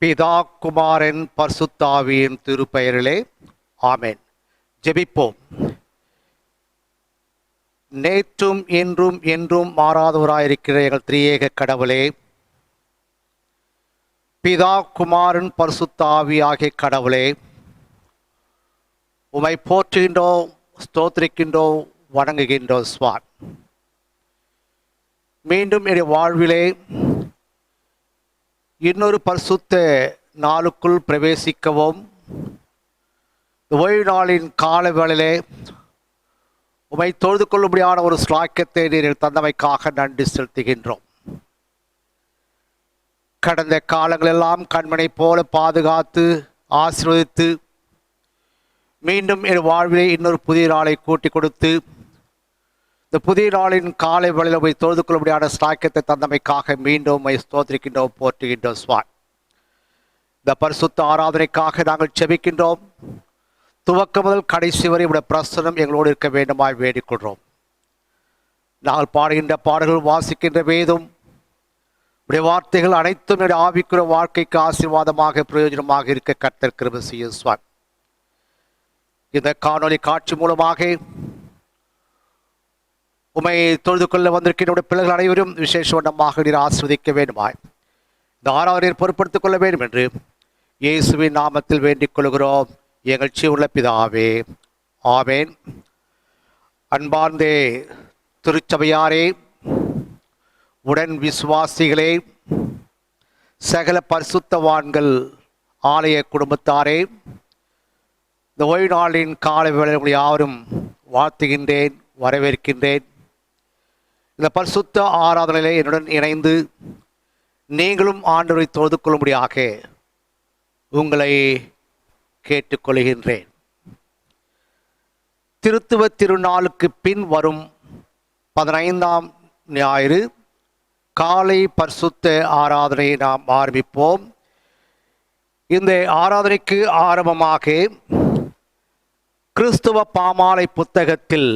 பிதா குமாரன் பரிசுத்தாவியின் திருப்பெயரிலே ஆமென். ஜெபிப்போம். நேற்றும் இன்றும் என்றும் மாறாதவராயிருக்கிற எங்கள் திரியேக கடவுளே, பிதா குமாரன் பரிசுத்தாவி ஆகிய கடவுளே, உம்மை போற்றுகின்றோம், ஸ்தோத்திரிக்கின்றோம், வணங்குகின்றோம் ஸ்வான். மீண்டும் என் வாழ்விலே இன்னொரு பரிசுத்த நாளுக்குள் பிரவேசிக்கவும் ஓய்வு நாளின் கால வேளையிலே உம்மை தொழுது கொள்ளும்படியான ஒரு ஸ்லாக்கியத்தை நீர் தந்தமைக்காக நன்றி செலுத்துகின்றோம். கடந்த காலங்களெல்லாம் கண்மனை போல பாதுகாத்து ஆசீர்வதித்து மீண்டும் என் வாழ்விலே இன்னொரு புதிய நாளை கூட்டி கொடுத்து இந்த புதிய நாளின் காலை வேளையில் உம்மை தொழுது கொள்ளும்படியான ஸ்லாக்கியத்தை தந்தமைக்காக மீண்டும் உம்மை ஸ்தோத்திரிக்கின்றோம், போற்றுகின்றோம் ஸ்வான். இந்த பரிசுத்த ஆராதனைக்காக நாங்கள் செபிக்கின்றோம். துவக்கம் முதல் கடைசி வரை உடைய பிரசனம் எங்களோடு இருக்க வேண்டுமாய் வேண்டிக்கொள்கிறோம். நாங்கள் பாடுகின்ற பாடல்கள், வாசிக்கின்ற வேதம், உடைய வார்த்தைகள் அனைத்தும் என்னுடைய ஆவிக்குரிய வாழ்க்கைக்கு ஆசீர்வாதமாக பிரயோஜனமாக இருக்க கர்த்தர் கிருபை செய்யும் ஸ்வான். இந்த காணொலி காட்சி மூலமாக உம்மை தொழுது கொள்ள வந்திருக்கின்ற பிள்ளைகள் அனைவரும் விசேஷ வண்ணமாக நீர் ஆசீர்வதிக்க வேண்டுமாய் இந்த ஆராதனையை பொறுப்படுத்திக் கொள்ள வேண்டும் என்று இயேசுவின் நாமத்தில் வேண்டிக் கொள்கிறோம் எங்கள் ஜீவனுள்ள பிதாவே, ஆமென். அன்பார்ந்தே திருச்சபையாரே, உடன் விசுவாசிகளே, சகல பரிசுத்தவான்கள் ஆலய குடும்பத்தாரே, இந்த ஓய்வு நாளின் காலை வேளையில் யாரும் வாழ்த்துகின்றேன், வரவேற்கின்றேன். இந்த பரிசுத்த ஆராதனையிலே என்னுடன் இணைந்து நீங்களும் ஆண்டவரை தொழுது கொள்ளும்படியாக உங்களை கேட்டுக்கொள்கின்றேன். திருத்துவ திருநாளுக்கு பின் வரும் 15ஆம் ஞாயிறு காலை பரிசுத்த ஆராதனையை நாம் ஆரம்பிப்போம். இந்த ஆராதனைக்கு ஆரம்பமாக கிறிஸ்துவ பாமாலை புத்தகத்தில்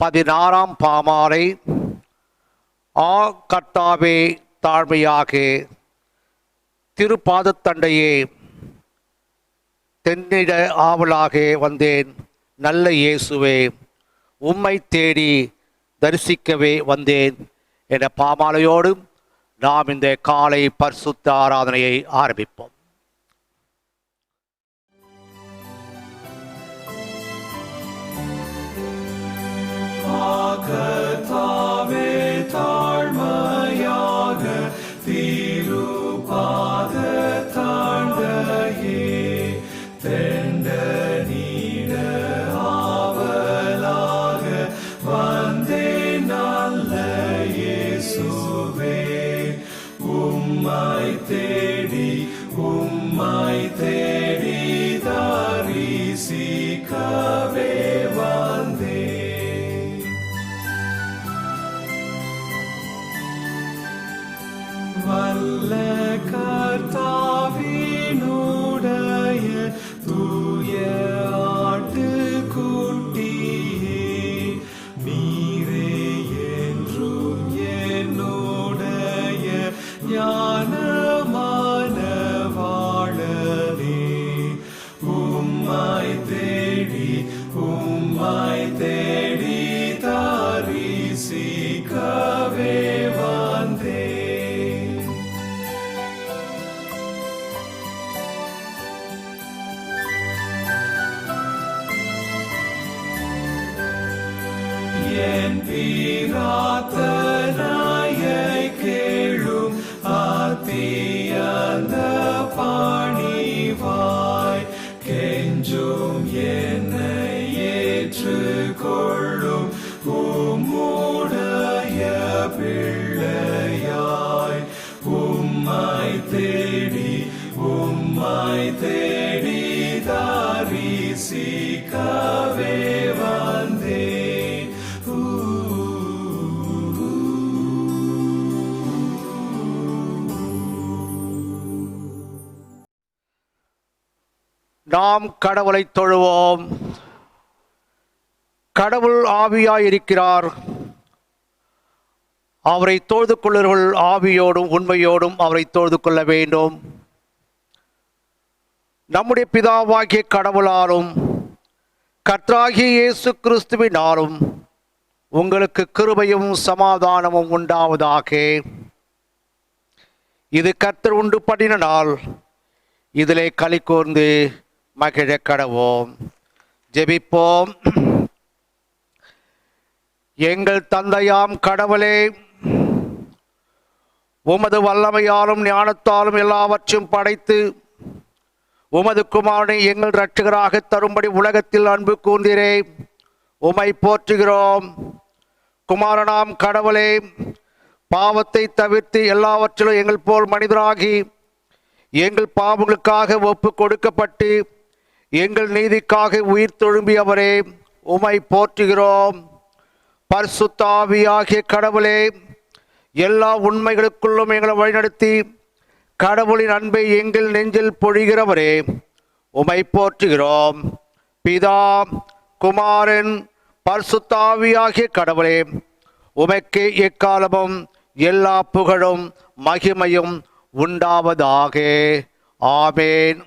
16ஆம் பாமாலை, ஆ கர்த்தாவே தாழ்மையாக திருப்பாதத்தண்டையே தென்னிட ஆவலாக வந்தேன், நல்ல இயேசுவே உம்மை தேடி தரிசிக்கவே வந்தேன் என்ற பாமாலையோடு நாம் இந்த காலை பரிசுத்த ஆராதனையை ஆரம்பிப்போம். கர்த்தாவே தாழ்மையாக திருப்பாத தண்டையே தெண்ட நீட ஆவலாக வந்தேன், நல்ல இயேசுவே உம்மை தேடி தரிசிக்கவே வந்தேன். வல்ல கர்த்தாவினுடைய தூய ஆட்டுக்குட்டியே, நீரே என்றும் என்னுடைய ஞானமான வாழலே, உம்மை தேடி தரிசிக்கவே வந்தேன். என் பிரார்த்தனையை கேளும், அத்தியந்த பணிவாய் கெஞ்சும் என்னை ஏற்றுக்கொள்ளும், உம்முடைய பிள்ளையாய் உம்மை தேடி தரிசிக்கவே வந்தேன். நாம் கடவுளை தொழுவோம். கடவுள் ஆவியாயிருக்கிறார். அவரை தொழுது கொள்ளுங்கள், ஆவியோடும் உண்மையோடும் அவரை தொழுது கொள்ள வேண்டும். நம்முடைய பிதாவாகிய கடவுளாலும் கர்த்தராகிய இயேசு கிறிஸ்துவினாலும் உங்களுக்கு கிருபையும் சமாதானமும் உண்டாவதாக. இது கர்த்தர் உண்டு பண்ணின நாள், இதிலே களி கூர்ந்து மகிழ கடவோம். ஜெபிப்போம். எங்கள் தந்தையாம் கடவுளே, உமது வல்லமையாலும் ஞானத்தாலும் எல்லாவற்றையும் படைத்து உமது குமாரனை எங்கள் இரட்சகராக தரும்படி உலகத்தில் அன்பு கூர்ந்தீரே, உமை போற்றுகிறோம். குமாரனாம் கடவுளே, பாவத்தை தவிர்த்து எல்லாவற்றிலும் எங்கள் போல் மனிதராகி எங்கள் பாவங்களுக்காக ஒப்பு கொடுக்கப்பட்டு எங்கள் நீதிக்காக உயிர் தொழும்பியவரே, உமை போற்றுகிறோம். பரிசுத்த ஆவியாகிய கடவுளே, எல்லா உண்மைகளுக்குள்ளும் எங்களை வழிநடத்தி கடவுளின் அன்பை எங்கள் நெஞ்சில் பொழிகிறவரே, உமை போற்றுகிறோம். பிதா, குமாரன், பரிசுத்த ஆவியாகிய கடவுளே, உமக்கு எக்காலமும் எல்லா புகழும் மகிமையும் உண்டாவதாக. ஆமேன்.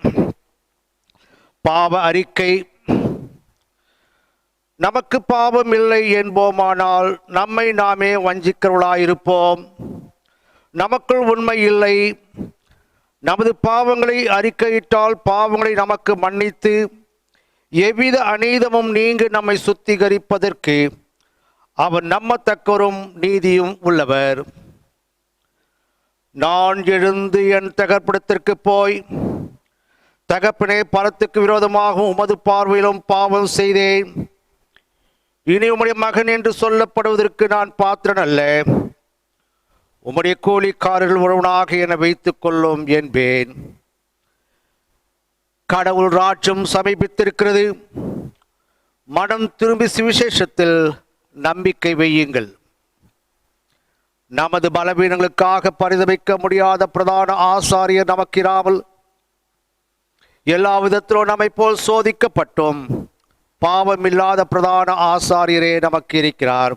பாவ அறிக்கை. நமக்கு பாவம் இல்லை என்போமானால் நம்மை நாமே வஞ்சிக்கிறவர்களாயிருப்போம். நமக்குள் உண்மை இல்லை. நமது பாவங்களை அறிக்கையிட்டால் பாவங்களை நமக்கு மன்னித்து எவ்வித அநீதமும் நீங்கி நம்மை சுத்திகரிப்பதற்கு அவர் நம்பத்தக்கவரும் நீதியும் உள்ளவர். நான் எழுந்து என் தகப்பனிடத்திற்கு போய், தகப்பனே, பரத்துக்கு விரோதமாக உமது பார்வையிலும் பாவம் செய்தேன். இனி உம்முடைய மகன் என்று சொல்லப்படுவதற்கு நான் பாத்திரன் அல்ல. உம்முடைய கூலிக்காரர்கள் ஒருவனாக என வைத்துக் கொள்ளும் என்பேன். கடவுள் ராஜ்யம் சமீபித்திருக்கிறது. மனம் திரும்பி சுவிசேஷத்தில் நம்பிக்கை வையுங்கள். நமது பலவீனங்களுக்காக பரிதவிக்க முடியாத பிரதான ஆசாரியர் நமக்கிராமல் எல்லா விதத்திலும் நம்மை போல் சோதிக்கப்பட்டோம் பாவமில்லாத பிரதான ஆசாரியரே நமக்கு இருக்கிறார்.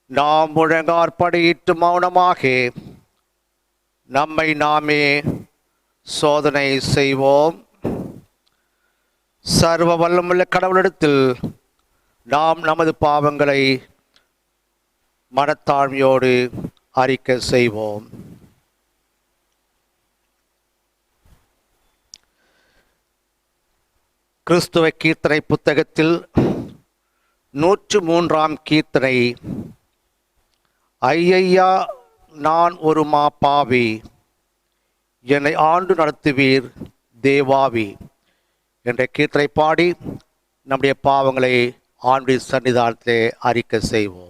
நாம் முழங்காற்படியிட்டு மௌனமாக நம்மை நாமே சோதனை செய்வோம். சர்வ வல்லமுள்ள கடவுளிடத்தில் நாம் நமது பாவங்களை மனத்தாழ்மையோடு அறிக்கை செய்வோம். கிறிஸ்துவ கீர்த்தனை புத்தகத்தில் 103ஆம் கீர்த்தனை. ஐயையா, நான் ஒரு பாவி, என்னை ஆண்டு நடத்துவீர் தேவாவி என்ற கீர்த்தனை பாடி நம்முடைய பாவங்களை ஆண்டுடைய சன்னிதானத்திலே அறிக்கை செய்வோம்.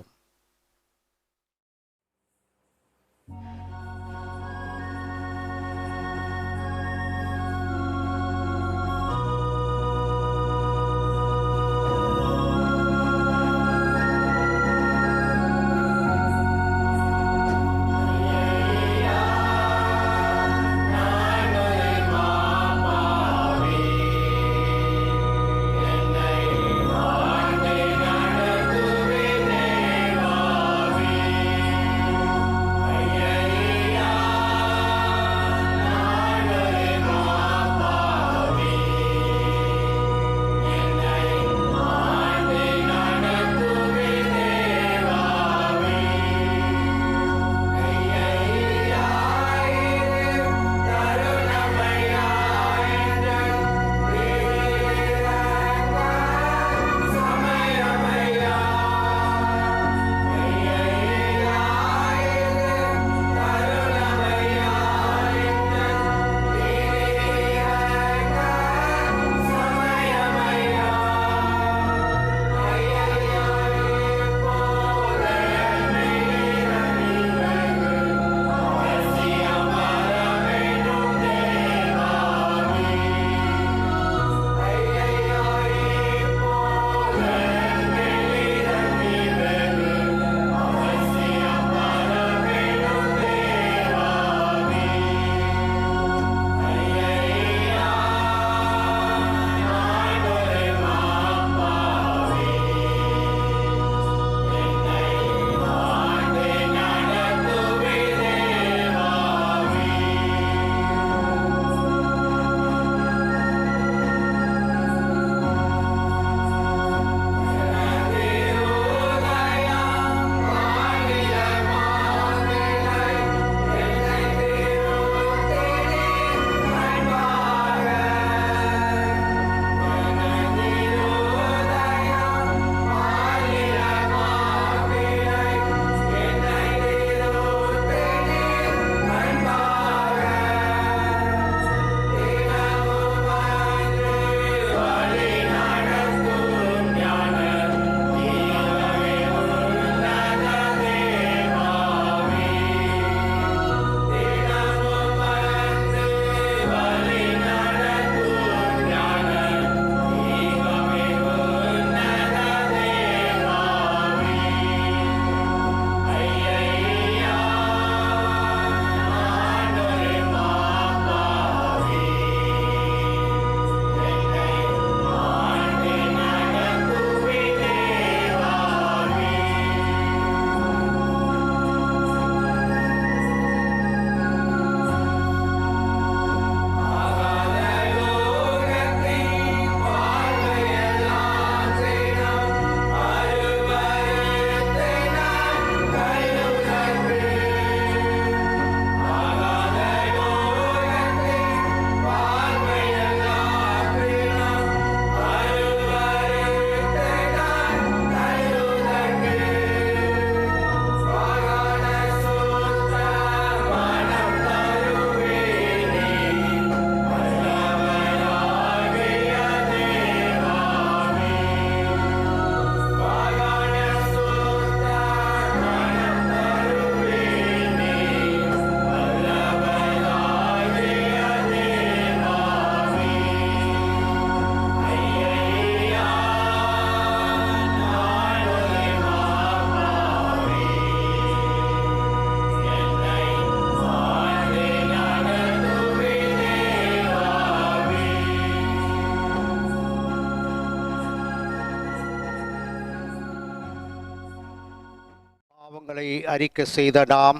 பாவங்களை அறிக்கை செய்த நாம்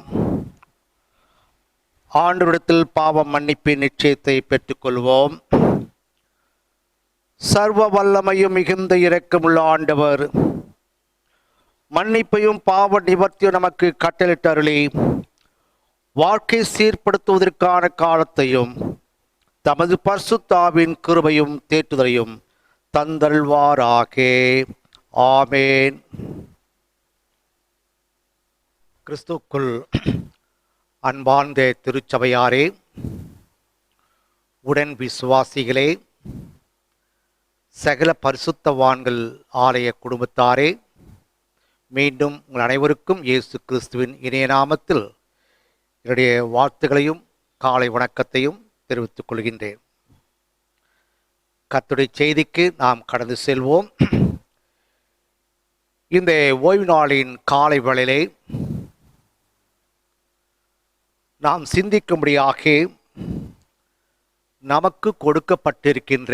ஆண்டவரிடத்தில் பாவ மன்னிப்பின் நிச்சயத்தை பெற்றுக்கொள்வோம். சர்வ வல்லமையும் மிகுந்த இரக்கமுள்ள ஆண்டவர் மன்னிப்பையும் பாவ நிவர்த்தியும் நமக்கு கட்டளிட்டருளி வாழ்க்கை சீர்படுத்துவதற்கான காலத்தையும் தமது பரிசுத்தாவின் கிருபையும் தேற்றுதலையும் தந்தல்வாராக. ஆமேன். கிறிஸ்துவுக்குள் அன்பார்ந்த திருச்சபையாரே, உடன் விசுவாசிகளே, சகல பரிசுத்தவான்கள் ஆலய குடும்பத்தாரே, மீண்டும் உங்கள் அனைவருக்கும் இயேசு கிறிஸ்துவின் இணைய நாமத்தில் என்னுடைய வாழ்த்துக்களையும் காலை வணக்கத்தையும் தெரிவித்துக் கொள்கின்றேன். கர்த்தருடைய செய்திக்கு நாம் கடந்து செல்வோம். இந்த ஓய்வு நாளின் காலை வேளையிலே நாம் சிந்திக்கும்படியாக நமக்கு கொடுக்கப்பட்டிருக்கின்ற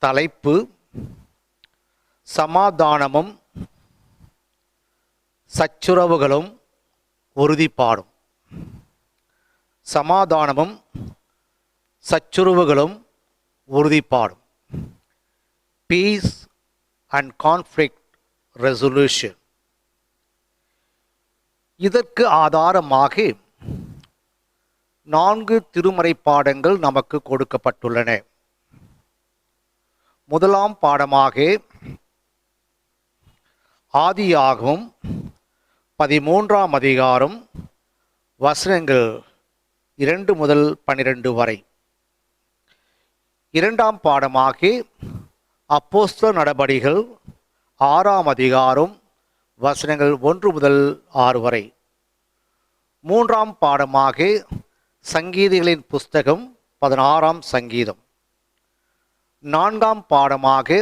தலைப்பு சமாதானமும் சச்சுரவுகளும் உறுதிப்பாடும். சமாதானமும் சச்சுரவுகளும் உறுதிப்பாடும். Peace and conflict resolution. இதற்கு ஆதாரமாக 4 திருமறை பாடங்கள் நமக்கு கொடுக்கப்பட்டுள்ளன. முதலாம் பாடமாக ஆதியாகமம் 13ஆம் அதிகாரம் வசனங்கள் 2 முதல் 12 வரை. இரண்டாம் பாடமாக அப்போஸ்தலர் நடபடிகள் 6ஆம் அதிகாரம் வசனங்கள் 1 முதல் 6 வரை. மூன்றாம் பாடமாக சங்கீதங்களின் புஸ்தகம் 16ஆம் சங்கீதம். நான்காம் பாடமாக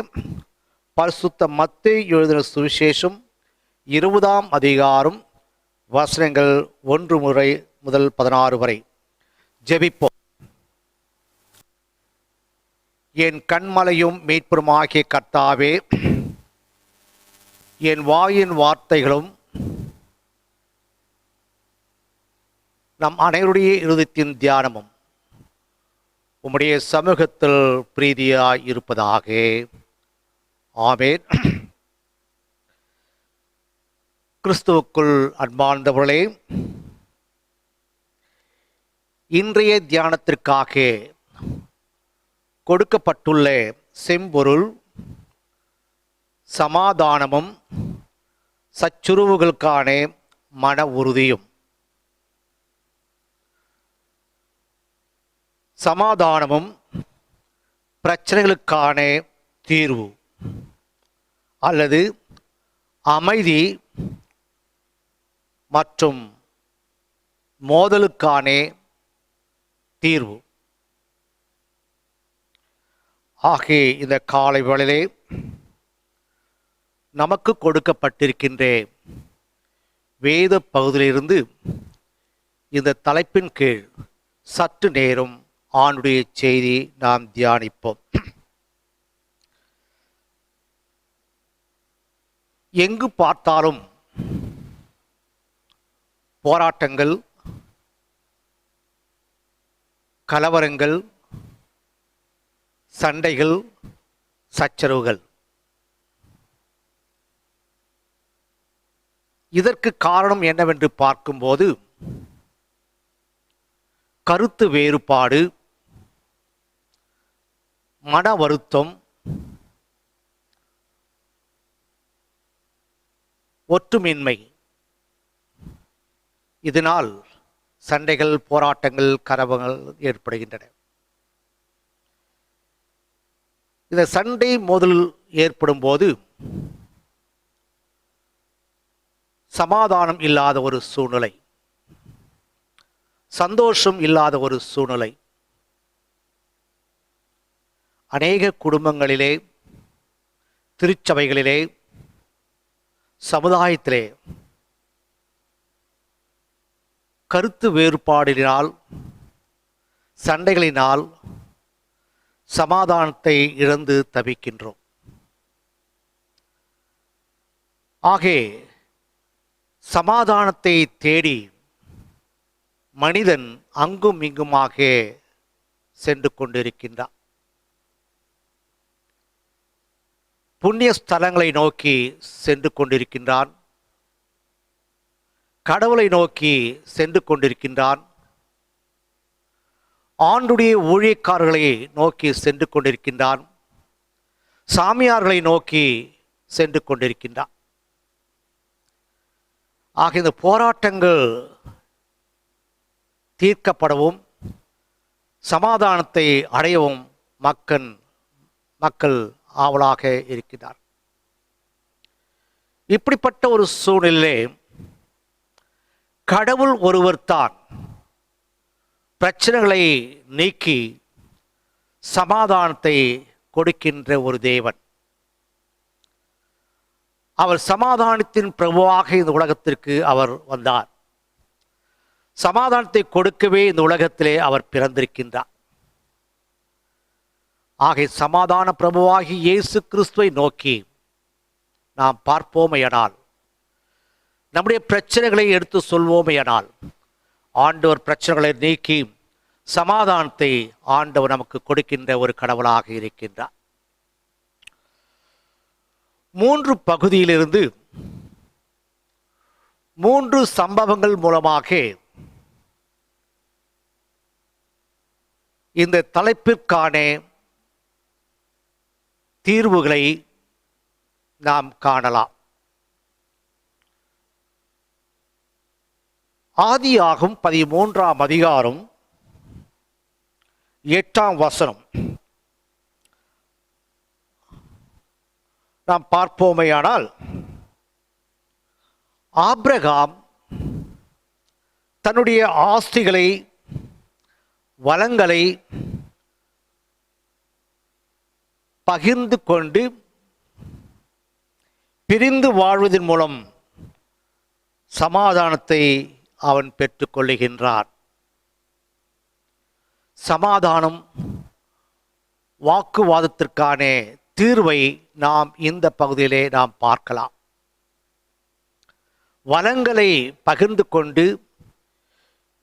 பரிசுத்த மத்தேயு எழுதின சுவிசேஷம் 20ஆம் அதிகாரம் வசனங்கள் 1 முதல் 16 வரை. ஜெபிப்போம். என் கண்மலையும் மீட்புமாகிய கர்த்தாவே, என் வாயின் வார்த்தைகளும் நம் அனைவருடைய இருதயத்தின் தியானமும் உம்முடைய சமூகத்தில் பிரீதியாய் இருப்பதாக. ஆமென். கிறிஸ்துவுக்குள் அன்பார்ந்தவர்களே, இன்றைய தியானத்திற்காக கொடுக்கப்பட்டுள்ள செம்பொருள் சமாதானமும் சச்சுருவுகளுக்கான மன உறுதியும். சமாதானமும் பிரச்சனைகளுக்கான தீர்வு அல்லது அமைதி மற்றும் மோதலுக்கான தீர்வு. ஆகிய இந்த காலை வேளையிலே நமக்கு கொடுக்கப்பட்டிருக்கின்ற வேத பகுதியிலிருந்து இந்த தலைப்பின் கீழ் சற்று நேரம் ஆண்டுடைய செய்தி நாம் தியானிப்போம். எங்கு பார்த்தாலும் போராட்டங்கள், கலவரங்கள், சண்டைகள், சச்சரவுகள். இதற்கு காரணம் என்னவென்று பார்க்கும்போது கருத்து வேறுபாடு, மன வருத்தம், ஒற்றுமின்மை. இதனால் சண்டைகள், போராட்டங்கள், கலவரங்கள் ஏற்படுகின்றன. இந்த சண்டை மோதல் ஏற்படும் போது சமாதானம் இல்லாத ஒரு சூழ்நிலை, சந்தோஷம் இல்லாத ஒரு சூழ்நிலை அநேக குடும்பங்களிலே, திருச்சபைகளிலே, சமுதாயத்திலே கருத்து வேறுபாடினால், சண்டைகளினால் சமாதானத்தை இழந்து தவிக்கின்றோம். ஆகவே சமாதானத்தை தேடி மனிதன் அங்கும் இங்குமாக சென்று கொண்டிருக்கின்றான். புண்ணிய ஸ்தலங்களை நோக்கி சென்று கொண்டிருக்கின்றான். கடவுளை நோக்கி சென்று கொண்டிருக்கின்றான். ஆண்டுடைய ஊழியக்காரர்களை நோக்கி சென்று கொண்டிருக்கின்றான். சாமியார்களை நோக்கி சென்று கொண்டிருக்கின்றான். ஆக இந்த போராட்டங்கள் தீர்க்கப்படவும் சமாதானத்தை அடையவும் மக்கள் ஆவலாக இருக்கிறார். இப்படிப்பட்ட ஒரு சூழ்நிலையிலே கடவுள் ஒருவர்தான் பிரச்சனைகளை நீக்கி சமாதானத்தை கொடுக்கின்ற ஒரு தேவன். அவர் சமாதானத்தின் பிரபுவாக இந்த உலகத்திற்கு அவர் வந்தார். சமாதானத்தை கொடுக்கவே இந்த உலகத்திலே அவர் பிறந்திருக்கின்றார். ஆக சமாதான பிரபுவாகி இயேசு கிறிஸ்துவை நோக்கி நாம் பார்ப்போமையானால், நம்முடைய பிரச்சனைகளை எடுத்து சொல்வோமையானால், ஆண்டவர் பிரச்சனைகளை நீக்கி சமாதானத்தை ஆண்டவர் நமக்கு கொடுக்கின்ற ஒரு கடவுளாக இருக்கின்றார். 3 பகுதியிலிருந்து 3 சம்பவங்கள் மூலமாக இந்த தலைப்பிற்கான தீர்வுகளை நாம் காணலாம். ஆதியாகும் 13ஆம் அதிகாரம் 8ஆம் வசனம் நாம் பார்ப்போமேயானால், ஆபிரகாம் தன்னுடைய ஆஸ்திகளை வளங்களை பகிர்ந்து கொண்டு பிரிந்து வாழ்வதன் மூலம் சமாதானத்தை அவன் பெற்றுக்கொள்ளுகின்றான். சமாதானம் வாக்குவாதத்திற்கான தீர்வை நாம் இந்த பகுதியிலே நாம் பார்க்கலாம். வளங்களை பகிர்ந்து கொண்டு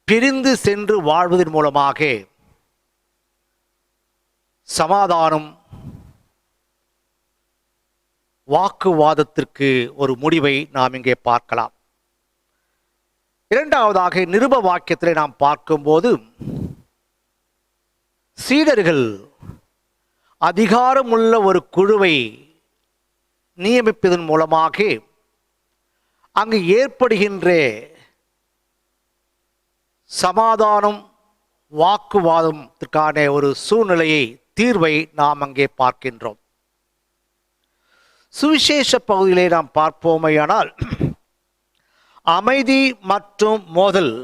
பிரிந்து சென்று வாழ்வதன் மூலமாக சமாதானம் வாக்குவாதத்திற்கு ஒரு முடிவை நாம் இங்கே பார்க்கலாம். இரண்டாவதாக நிருப வாக்கியத்திலே நாம் பார்க்கும்போது, சீடர்கள் அதிகாரமுள்ள ஒரு குழுவை நியமிப்பதன் மூலமாக அங்கு ஏற்படுகின்ற சமாதானம் வாக்குவாதத்திற்கான ஒரு சூழ்நிலையை தீர்வை நாம் அங்கே பார்க்கின்றோம். சுவிசேஷ பகுதியிலே நாம் பார்ப்போமையானால், அமைதி மற்றும் மோதல்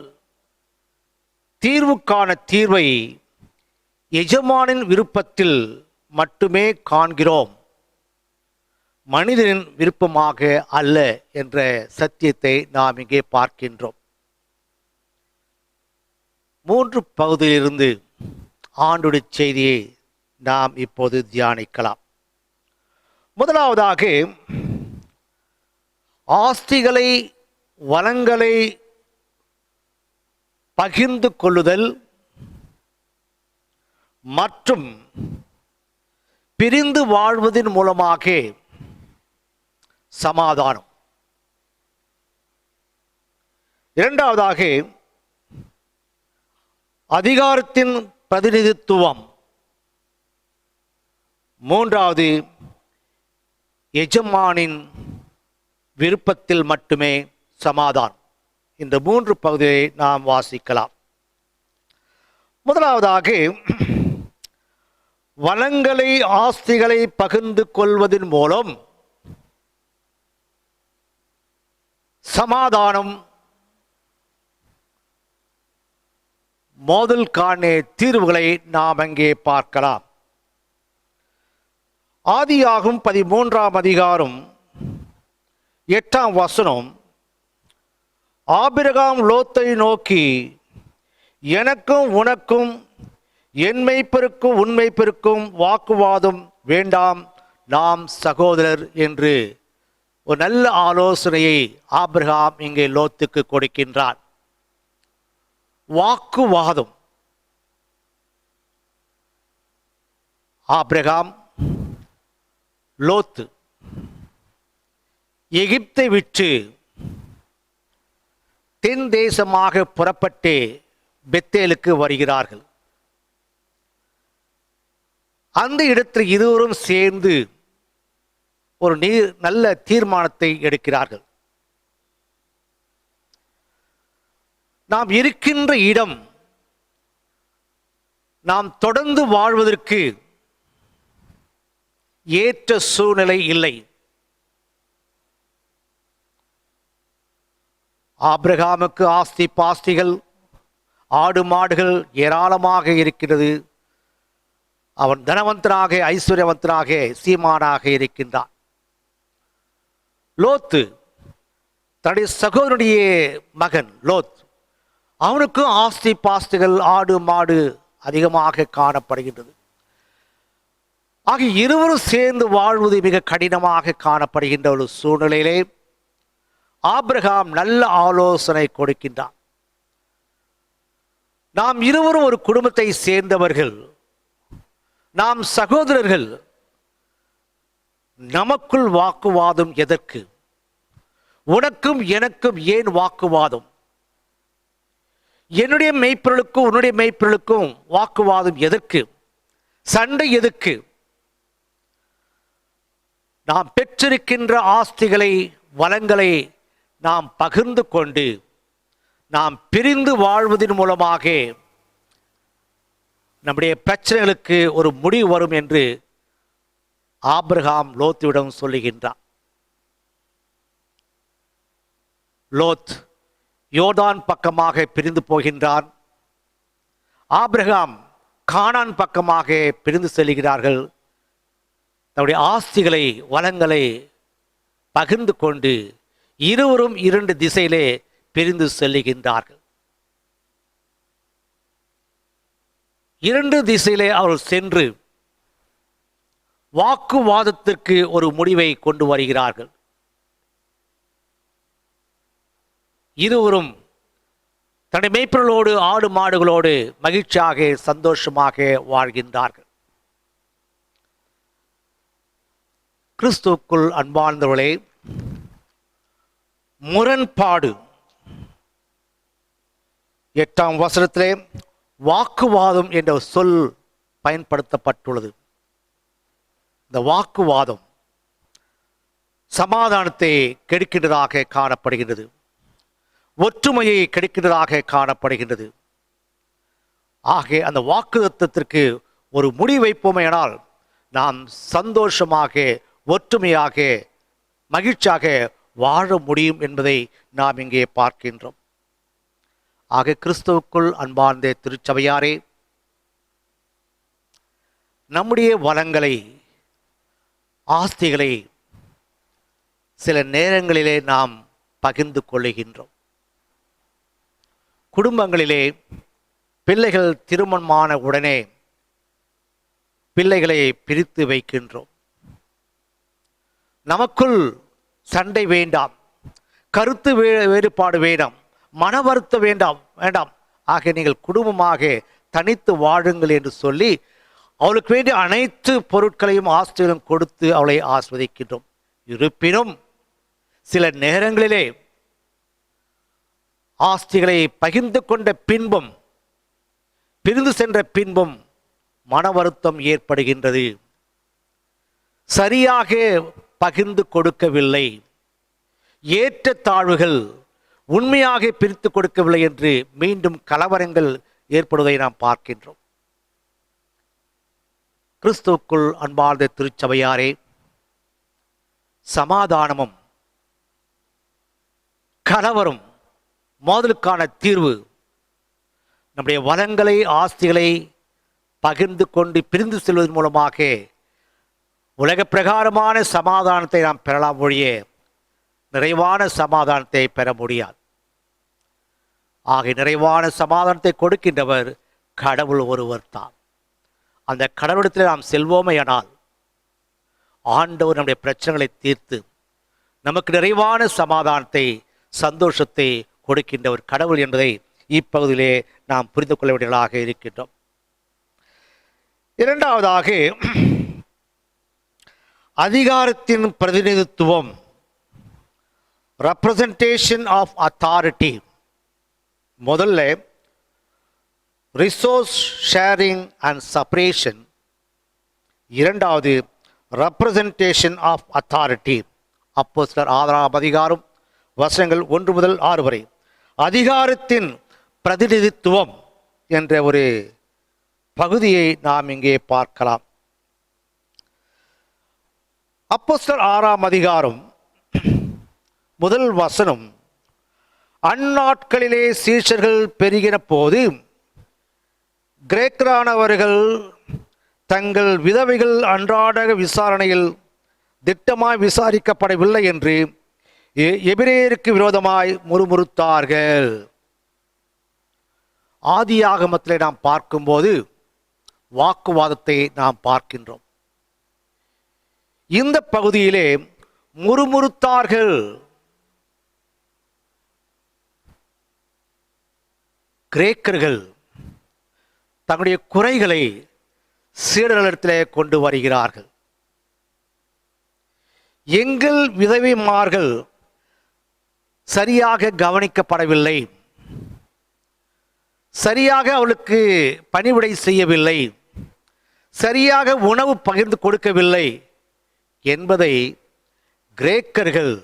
தீர்வுக்கான தீர்வை எஜமானின் விருப்பத்தில் மட்டுமே காண்கிறோம், மனிதனின் விருப்பமாக அல்ல என்ற சத்தியத்தை நாம் இங்கே பார்க்கின்றோம். 3 பகுதியிலிருந்து ஆண்டுடைய செய்தியை நாம் இப்போது தியானிக்கலாம். முதலாவதாக, ஆஸ்திகளை வளங்களை பகிர்ந்து கொள்ளுதல் மற்றும் பிரிந்து வாழ்வதன் மூலமாக சமாதானம். இரண்டாவதாக, அதிகாரத்தின் பிரதிநிதித்துவம். மூன்றாவது, எஜமானின் விருப்பத்தில் மட்டுமே சமாதானம். இந்த 3 பகுதியை நாம் வாசிக்கலாம். முதலாவதாக, வளங்களை ஆஸ்திகளை பகிர்ந்து கொள்வதன் மூலம் சமாதானம் மோதலுக்கான தீர்வுகளை நாம் அங்கே பார்க்கலாம். ஆதியாகும் 13ஆம் அதிகாரம் 8ஆம் வசனம், ஆபிரகாம் லோத்தை நோக்கி, எனக்கும் உனக்கும் என் மெய்ப்பருக்கும் உன் மெய்ப்பருக்கும் வாக்குவாதம் வேண்டாம், நாம் சகோதரர் என்று ஒரு நல்ல ஆலோசனையை ஆபிரகாம் இங்கே லோத்துக்கு கொடுக்கின்றார். வாக்குவாதம். ஆபிரகாம் லோத்து எகிப்தை விட்டு தென் தேசமாக புறப்பட்டு பெத்தேலுக்கு வருகிறார்கள். அந்த இடத்தில் இருவரும் சேர்ந்து ஒரு நல்ல தீர்மானத்தை எடுக்கிறார்கள். நாம் இருக்கின்ற இடம் நாம் தொடர்ந்து வாழ்வதற்கு ஏற்ற சூழ்நிலை இல்லை. ஆபிரகாமுக்கு ஆஸ்தி பாஸ்திகள், ஆடு மாடுகள் ஏராளமாக இருக்கிறது. அவன் தனவந்தனாக, ஐஸ்வர்யவந்தனாக, சீமானாக இருக்கின்றான். லோத்து தன்னுடைய சகோதரனுடைய மகன் லோத், அவனுக்கும் ஆஸ்தி பாஸ்திகள், ஆடு மாடு அதிகமாக காணப்படுகின்றது. ஆக இருவரும் சேர்ந்து வாழ்வது மிக கடினமாக காணப்படுகின்ற ஒரு சூழ்நிலையிலே ஆபிரகாம் நல்ல ஆலோசனை கொடுக்கின்றான். நாம் இருவரும் ஒரு குடும்பத்தை சேர்ந்தவர்கள், நாம் சகோதரர்கள், நமக்குள் வாக்குவாதம் எதற்கு? உனக்கும் எனக்கும் ஏன் வாக்குவாதம்? என்னுடைய மெய்ப்பொருளுக்கும் உன்னுடைய மெய்ப்பொருளுக்கும் வாக்குவாதம் எதற்கு? சண்டை எதற்கு? நாம் பெற்றிருக்கின்ற ஆஸ்திகளை, வளங்களை நாம் பகிர்ந்து கொண்டு நாம் பிரிந்து வாழ்வதன் மூலமாக நம்முடைய பிரச்சனைகளுக்கு ஒரு முடிவு வரும் என்று ஆபிரகாம் லோத்துவிடம் சொல்லுகின்றார். லோத் யோர்தான் பக்கமாக பிரிந்து போகின்றான். ஆபிரகாம் கானான் பக்கமாக பிரிந்து செல்கிறார்கள். தன்னுடைய ஆஸ்திகளை, வளங்களை பகிர்ந்து கொண்டு இருவரும் இரண்டு திசையிலே பிரிந்து செல்லுகின்றார்கள். இரண்டு திசையிலே அவர்கள் சென்று வாக்குவாதத்திற்கு ஒரு முடிவை கொண்டு வருகிறார்கள். இருவரும் தன்னுடைய மேய்ப்பர்களோடு, ஆடு மாடுகளோடு மகிழ்ச்சியாக, சந்தோஷமாக வாழ்கின்றார்கள். கிறிஸ்துவுக்குள் அன்பார்ந்தவர்களே, முரண்பாடு 8ஆம் வசனத்திலே வாக்குவாதம் என்ற சொல் பயன்படுத்தப்பட்டுள்ளது. இந்த வாக்குவாதம் சமாதானத்தை கெடுக்கின்றதாக காணப்படுகின்றது, ஒற்றுமையை கெடுக்கின்றதாக காணப்படுகின்றது. ஆக அந்த வாக்குத்தத்திற்கு ஒரு முடிவு வைப்போமேயானால் நாம் சந்தோஷமாக, ஒற்றுமையாக, மகிழ்ச்சியாக வாழ முடியும் என்பதை நாம் இங்கே பார்க்கின்றோம். ஆக கிறிஸ்துவுக்குள் அன்பார்ந்த திருச்சபையாரே, நம்முடைய வளங்களை, ஆஸ்திகளை சில நேரங்களிலே நாம் பகிர்ந்து கொள்ளுகின்றோம். குடும்பங்களிலே பிள்ளைகள் திருமணமான உடனே பிள்ளைகளை பிரித்து வைக்கின்றோம். நமக்குள் சண்டை வேண்டாம், கருத்து வேறுபாடு வேண்டாம், மன வருத்தம் வேண்டாம். ஆக நீங்கள் குடும்பமாக தனித்து வாழுங்கள் என்று சொல்லி அவளுக்கு வேண்டிய அனைத்து பொருட்களையும் ஆஸ்திகளையும் கொடுத்து அவளை ஆஸ்வதிக்கின்றோம். இருப்பினும் சில நேரங்களிலே ஆஸ்திகளை பகிர்ந்து கொண்ட பின்பும், பிரிந்து சென்ற பின்பும் மன வருத்தம் ஏற்படுகின்றது. சரியாக பகிர்ந்து கொடுக்கவில்லை, ஏற்ற தாழ்வுகள் உண்மையாக பிரித்து கொடுக்கவில்லை என்று மீண்டும் கலவரங்கள் ஏற்படுவதை நாம் பார்க்கின்றோம். கிறிஸ்துவுக்குள் அன்பார்ந்த திருச்சபையாரே, சமாதானமும் கலவரம் மோதலுக்கான தீர்வு நம்முடைய வளங்களை, ஆஸ்திகளை பகிர்ந்து கொண்டு பிரிந்து செல்வதன் மூலமாக உலக பிரகாரமான சமாதானத்தை நாம் பெறலாம் ஒழிய நிறைவான சமாதானத்தை பெற முடியாது. ஆக நிறைவான சமாதானத்தை கொடுக்கின்றவர் கடவுள் ஒருவர் தான். அந்த கடவுளத்தில் நாம் செல்வோமையானால் ஆண்டவர் நம்முடைய பிரச்சனைகளை தீர்த்து நமக்கு நிறைவான சமாதானத்தை, சந்தோஷத்தை கொடுக்கின்ற ஒரு கடவுள் என்பதை இப்பகுதியிலே நாம் புரிந்து கொள்ள வேண்டியவர்களாக இருக்கின்றோம். இரண்டாவதாக, அதிகாரத்தின் பிரதிநிதித்துவம், ரெப்ரசன்டேஷன் ஆஃப் அத்தாரிட்டி. முதல்ல ரிசோர்ஸ் ஷேரிங் அண்ட் செப்பரேஷன், இரண்டாவது ரெப்ரசன்டேஷன் ஆஃப் அத்தாரிட்டி. அப்போஸ்தலர் 6ஆம் அதிகாரம் வசனங்கள் 1 முதல் 6 வரை அதிகாரத்தின் பிரதிநிதித்துவம் என்ற ஒரு பகுதியை நாம் இங்கே பார்க்கலாம். அப்போஸ்தலர் 6ஆம் அதிகாரம் முதல் வசனம், அந்நாட்களிலே சீஷர்கள் பெருகின போது கிரேக்கரானவர்கள் தங்கள் விதவைகள் அன்றாட விசாரணையில் திட்டமாய் விசாரிக்கப்படவில்லை என்று எபிரேயருக்கு விரோதமாய் முறுமுறுத்தார்கள். ஆதியாகமத்திலே நாம் பார்க்கும்போது வாக்குவாதத்தை நாம் பார்க்கின்றோம். இந்த பகுதியிலே முறுமுறுத்தார்கள். கிரேக்கர்கள் தங்களுடைய குறைகளை சீடர்களிடத்திலே கொண்டு வருகிறார்கள். எங்கள் விதவைமார்கள் சரியாக கவனிக்கப்படவில்லை, சரியாக அவளுக்கு பணிவிடை செய்யவில்லை, சரியாக உணவு பகிர்ந்து கொடுக்கவில்லை என்பதை கிரேக்கர்கள்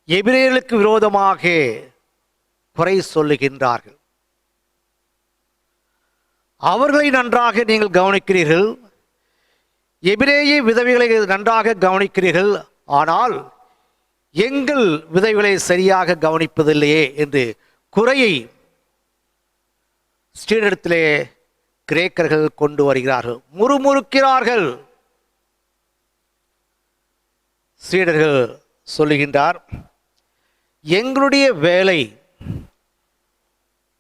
எபிரேயர்களுக்கு விரோதமாக குறை சொல்லுகின்றார்கள். அவர்களை நன்றாக நீங்கள் கவனிக்கிறீர்கள், எபிரேய விதவைகளை நன்றாக கவனிக்கிறீர்கள், ஆனால் எங்கள் விதவைகளை சரியாக கவனிப்பதில்லையே என்று குறையை ஸ்ரீடத்திலே கிரேக்கர்கள் கொண்டு வருகிறார்கள், முறுமுறுக்கிறார்கள். சீடர்கள் சொல்லுகின்றார், எங்களுடைய வேலை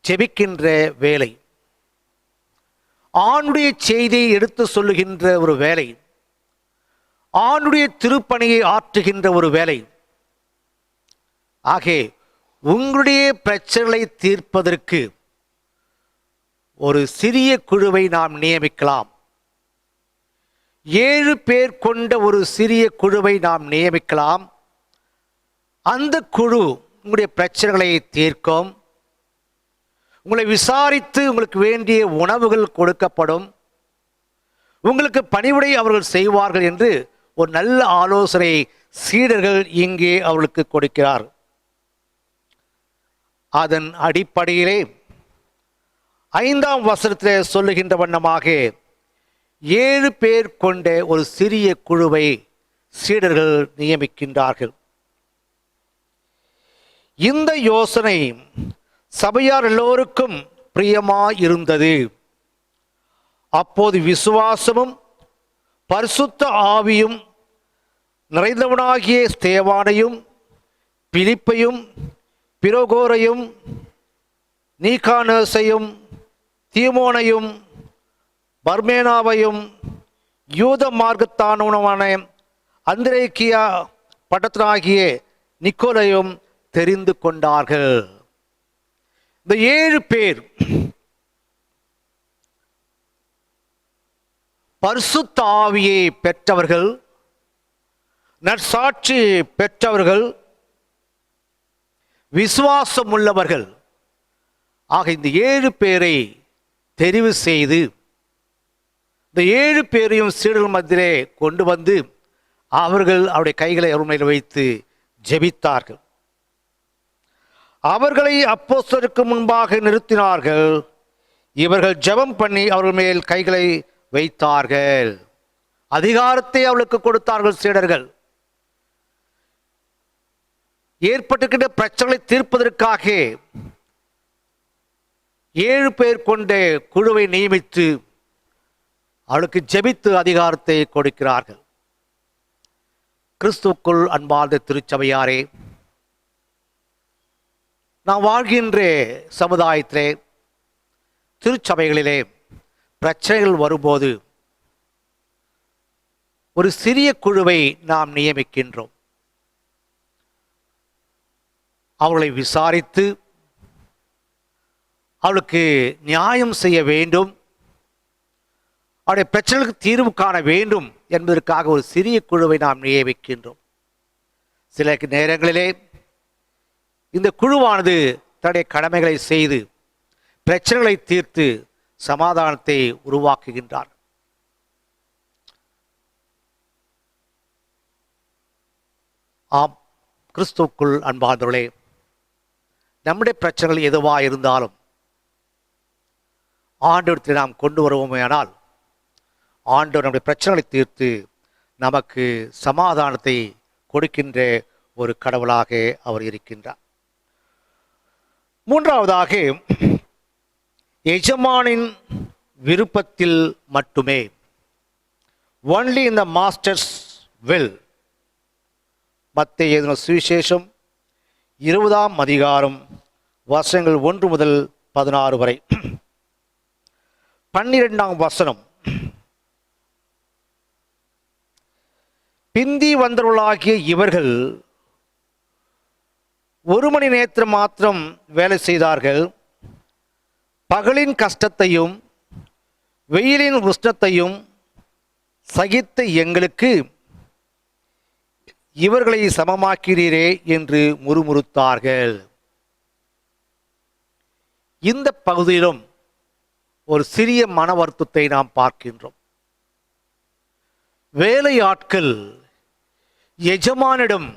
ஜெபிக்கின்ற வேலை, ஆணுடைய செய்தியை எடுத்து சொல்லுகின்ற ஒரு வேலை, ஆணுடைய திருப்பணியை ஆற்றுகின்ற ஒரு வேலை. ஆகவே உங்களுடைய பிரச்சனைகளை தீர்ப்பதற்கு ஒரு சிறிய குழுவை நாம் நியமிக்கலாம். 7 பேர் கொண்ட ஒரு சிறிய குழுவை நாம் நியமிக்கலாம். அந்த குழு உங்களுடைய பிரச்சனைகளை தீர்க்கும், உங்களை விசாரித்து உங்களுக்கு வேண்டிய உணவுகள் கொடுக்கப்படும், உங்களுக்கு பணிவிடை அவர்கள் செய்வார்கள் என்று ஒரு நல்ல ஆலோசனை சீடர்கள் இங்கே அவர்களுக்கு கொடுக்கிறார். அதன் அடிப்படையிலே 5ஆம் வசனத்திலே சொல்லுகின்ற வண்ணமாக 7 பேர் கொண்ட ஒரு சிறிய குழுவை சீடர்கள் நியமிக்கின்றார்கள். இந்த யோசனை சபையார் எல்லோருக்கும் பிரியமாயிருந்தது. அப்போது விசுவாசமும் பரிசுத்த ஆவியும் நிறைந்தவனாகிய ஸ்தேவானையும் பிலிப்பையும் பிரோகோரையும் நீகானோசையும் தீமோனையும் பர்மேனாவையும் யூத மார்க்கத்தானவனான அந்திரேக்கியா பட்டத்தனாகிய நிக்கோலையும் தெரிந்து கொண்டார்கள். இந்த 7 பேர் பரிசுத்த ஆவியை பெற்றவர்கள், நற்சாட்சி பெற்றவர்கள், விசுவாசம் உள்ளவர்கள். ஆக இந்த 7 பேரை தெரிவு செய்து இந்த 7 பேரையும் சீடர்கள் மத்தியிலே கொண்டு வந்து அவர்கள் அவருடைய கைகளை அருமையில் வைத்து ஜெபித்தார்கள். அவர்களை அப்போஸ்தலருக்கு முன்பாக நிறுத்தினார்கள். இவர்கள் ஜெபம் பண்ணி அவர்கள் மேல் கைகளை வைத்தார்கள். அதிகாரத்தை அவளுக்கு கொடுத்தார்கள். சீடர்கள் ஏற்பட்டிருக்கின்ற பிரச்சனைகளை தீர்ப்பதற்காக 7 பேர் கொண்ட குழுவை நியமித்து அவளுக்கு ஜெபித்து அதிகாரத்தை கொடுக்கிறார்கள். கிறிஸ்துவுக்குள் அன்பார்ந்த திருச்சபையாரே, நாம் வாழ்கின்ற சமுதாயத்திலே, திருச்சபைகளிலே பிரச்சனைகள் வரும்போது ஒரு சிறிய குழுவை நாம் நியமிக்கின்றோம். அவளை விசாரித்து அவளுக்கு நியாயம் செய்ய வேண்டும், அவருடைய பிரச்சனைகளுக்கு தீர்வு காண வேண்டும் என்பதற்காக ஒரு சிறிய குழுவை நாம் நியமிக்கின்றோம். சில நேரங்களிலே இந்த குழுவானது தன்னுடைய கடமைகளை செய்து பிரச்சனைகளை தீர்த்து சமாதானத்தை உருவாக்குகின்றார். ஆம், கிறிஸ்துவுக்குள் அன்பார்ந்தவர்களே, நம்முடைய பிரச்சனைகள் எதுவாக இருந்தாலும் ஆண்டவரத்தில் நாம் கொண்டு வருவோமேயானால் ஆண்டவர் நம்முடைய பிரச்சனைகளை தீர்த்து நமக்கு சமாதானத்தை கொடுக்கின்ற ஒரு கடவுளாக அவர் இருக்கின்றார். மூன்றாவதாக, எஜமானின் விருப்பத்தில் மட்டுமே, only in the masters will. மத்தேயு எழுதின சுவிசேஷம் 20ஆம் அதிகாரம் வசனங்கள் 1 முதல் 16 வரை. 12ஆம் வசனம், பிந்தி வந்தவர்களாகிய இவர்கள் 1 மணி நேரம் மாத்திரம் வேலை செய்தார்கள். பகலின் கஷ்டத்தையும் வெயிலின் உஷ்ணத்தையும் சகித்த எங்களுக்கு இவர்களை சமமாக்கிறீரே என்று முறுமுறுத்தார்கள். இந்த பகுதியிலும் ஒரு சிறிய மன வருத்தத்தை நாம் பார்க்கின்றோம். வேலையாட்கள் எஜமானிடம்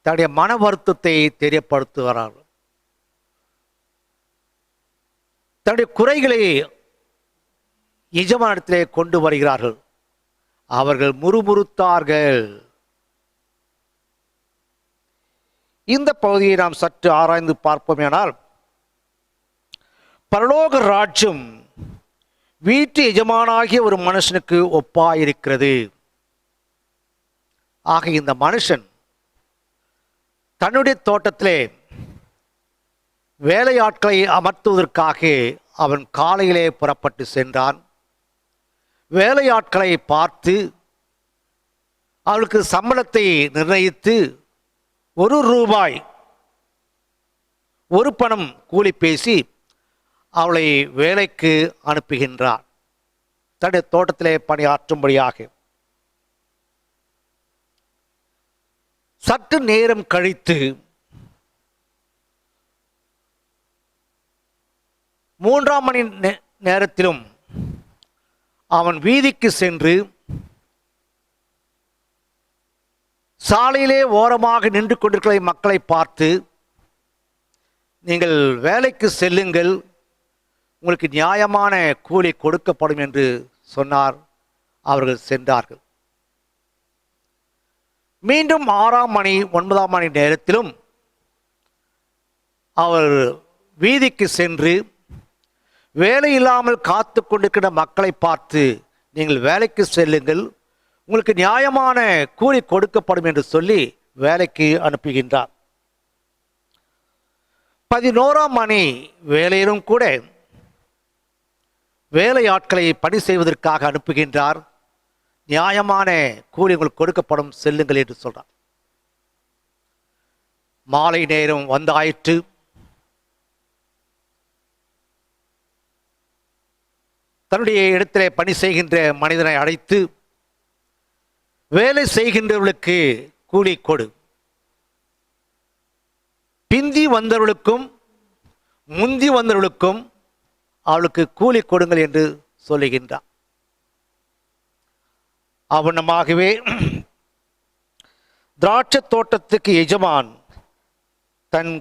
தன்னுடைய மன வருத்தத்தை தெரியப்படுத்துகிறார்கள். தன்னுடைய குறைகளை எஜமானிடத்திலே கொண்டு வருகிறார்கள். அவர்கள் முறுமுறுத்தார்கள். இந்த பகுதியை நாம் சற்று ஆராய்ந்து பார்ப்போமேனால், பரலோக ராஜ்யம் வீட்டு எஜமானாகிய ஒரு மனுஷனுக்கு ஒப்பாயிருக்கிறது. ஆக இந்த மனுஷன் தன்னுடைய தோட்டத்திலே வேலையாட்களை அமர்த்துவதற்காக அவன் காலையிலே புறப்பட்டு சென்றான். வேலையாட்களை பார்த்து அவளுக்கு சம்பளத்தை நிர்ணயித்து ₹1 ஒரு பணம் கூலி பேசி அவளை வேலைக்கு அனுப்புகின்றார், தன்னுடைய தோட்டத்திலே பணியாற்றும்படியாக. சற்று நேரம் கழித்து 3ஆம் மணி நேரத்திலும் அவன் வீதிக்கு சென்று சாலையிலே ஓரமாக நின்று கொண்டிருக்கிற மக்களை பார்த்து, நீங்கள் வேலைக்கு செல்லுங்கள், உங்களுக்கு நியாயமான கூலி கொடுக்கப்படும் என்று சொன்னார். அவர்கள் சென்றார்கள். மீண்டும் 6ஆம் மணி 9ஆம் மணி நேரத்திலும் அவர் வீதிக்கு சென்று வேலை இல்லாமல் காத்து கொண்டிருக்கிற மக்களை பார்த்து, நீங்கள் வேலைக்கு செல்லுங்கள், உங்களுக்கு நியாயமான கூலி கொடுக்கப்படும் என்று சொல்லி வேலைக்கு அனுப்புகின்றார். 11ஆம் மணி வேலையிலும் கூட வேலையாட்களை பணி செய்வதற்காக அனுப்புகின்றார். நியாயமான கூலி உங்களுக்கு கொடுக்கப்படும், செல்லுங்கள் என்று சொல்றார். மாலை நேரம் வந்தாயிற்று. தன்னுடைய இடத்திலே பணி செய்கின்ற மனிதனை அழைத்து, வேலை செய்கின்றவர்களுக்கு கூலி கொடு, பிந்தி வந்தவர்களுக்கும் முந்தி வந்தவர்களுக்கும் அவளுக்கு கூலி கொடுங்கள் என்று சொல்லுகின்றார். அவனமாகவே திராட்சை தோட்டத்துக்கு எஜமான் தன்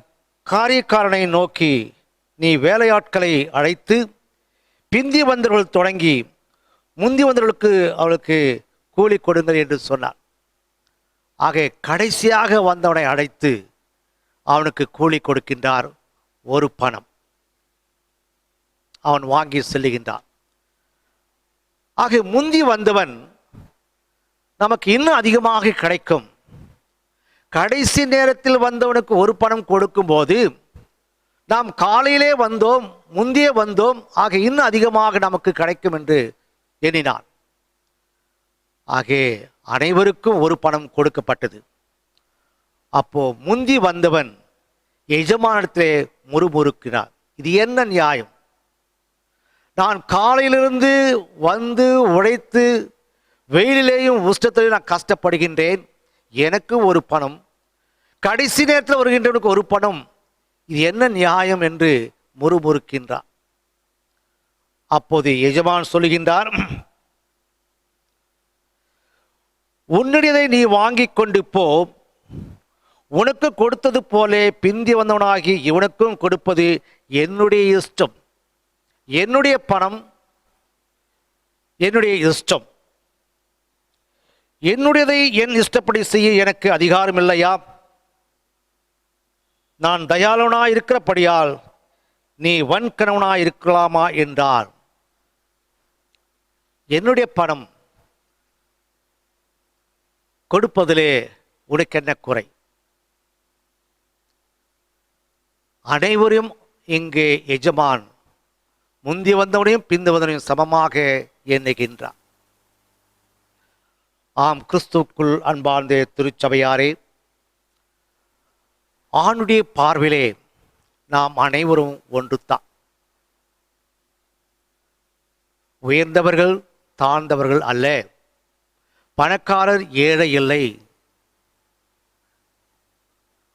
காரியக்காரனை நோக்கி, நீ வேலையாட்களை அழைத்து பிந்தி வந்தவர்கள் தொடங்கி முந்தி வந்தவர்களுக்கு அவளுக்கு கூலி கொடுங்கள் என்று சொன்னார். ஆக கடைசியாக வந்தவனை அழைத்து அவனுக்கு கூலி கொடுக்கின்றார். ஒரு பணம் அவன் வாங்கி செல்லுகின்றான். ஆக முந்தி வந்தவன் நமக்கு இன்னும் அதிகமாக கிடைக்கும். கடைசி நேரத்தில் வந்தவனுக்கு ஒரு பணம் கொடுக்கும்போது, நாம் காலையிலே வந்தோம், முந்தியே வந்தோம், ஆக இன்னும் அதிகமாக நமக்கு கிடைக்கும் என்று எண்ணினான். ஆக அனைவருக்கும் ஒரு பணம் கொடுக்கப்பட்டது. அப்போ முந்தி வந்தவன் எஜமானிடத்திலே முறுமுறுக்கிறார். இது என்ன நியாயம்? நான் காலையிலிருந்து வந்து உழைத்து வெயிலிலேயும் உஷ்டத்திலேயும் நான் கஷ்டப்படுகின்றேன், எனக்கு ஒரு பணம், கடைசி நேரத்தில் வருகின்றவனுக்கு ஒரு பணம், இது என்ன நியாயம் என்று முறுமுறுக்கின்றார். அப்போது எஜமான் சொல்லுகின்றார், உன்னுடையதை நீ வாங்கி கொண்டு போ, உனக்கு கொடுத்தது போலே பிந்தி வந்தவனாகி இவனுக்கும் கொடுப்பது என்னுடைய இஷ்டம், என்னுடைய பணம், என்னுடைய இஷ்டம், என்னுடையதை என் இஷ்டப்படி செய்ய எனக்கு அதிகாரம் இல்லையா? நான் தயாளனாய் இருக்கிறபடியால் நீ வன்கணவனாய் இருக்கலாமா என்றார். என்னுடைய பணம் கொடுப்பதிலே உனக்கு என்ன குறை? அனைவரும் இங்கே எஜமான் முந்தி வந்தவனையும் பிந்து வந்தவனையும் சமமாக எண்ணுகின்றார். ஆம், கிறிஸ்துவுக்குள் அன்பார்ந்த திருச்சபையாரே, ஆணுடைய பார்வையிலே நாம் அனைவரும் ஒன்றுதான். உயர்ந்தவர்கள் தாழ்ந்தவர்கள் அல்ல, பணக்காரர் ஏழை இல்லை.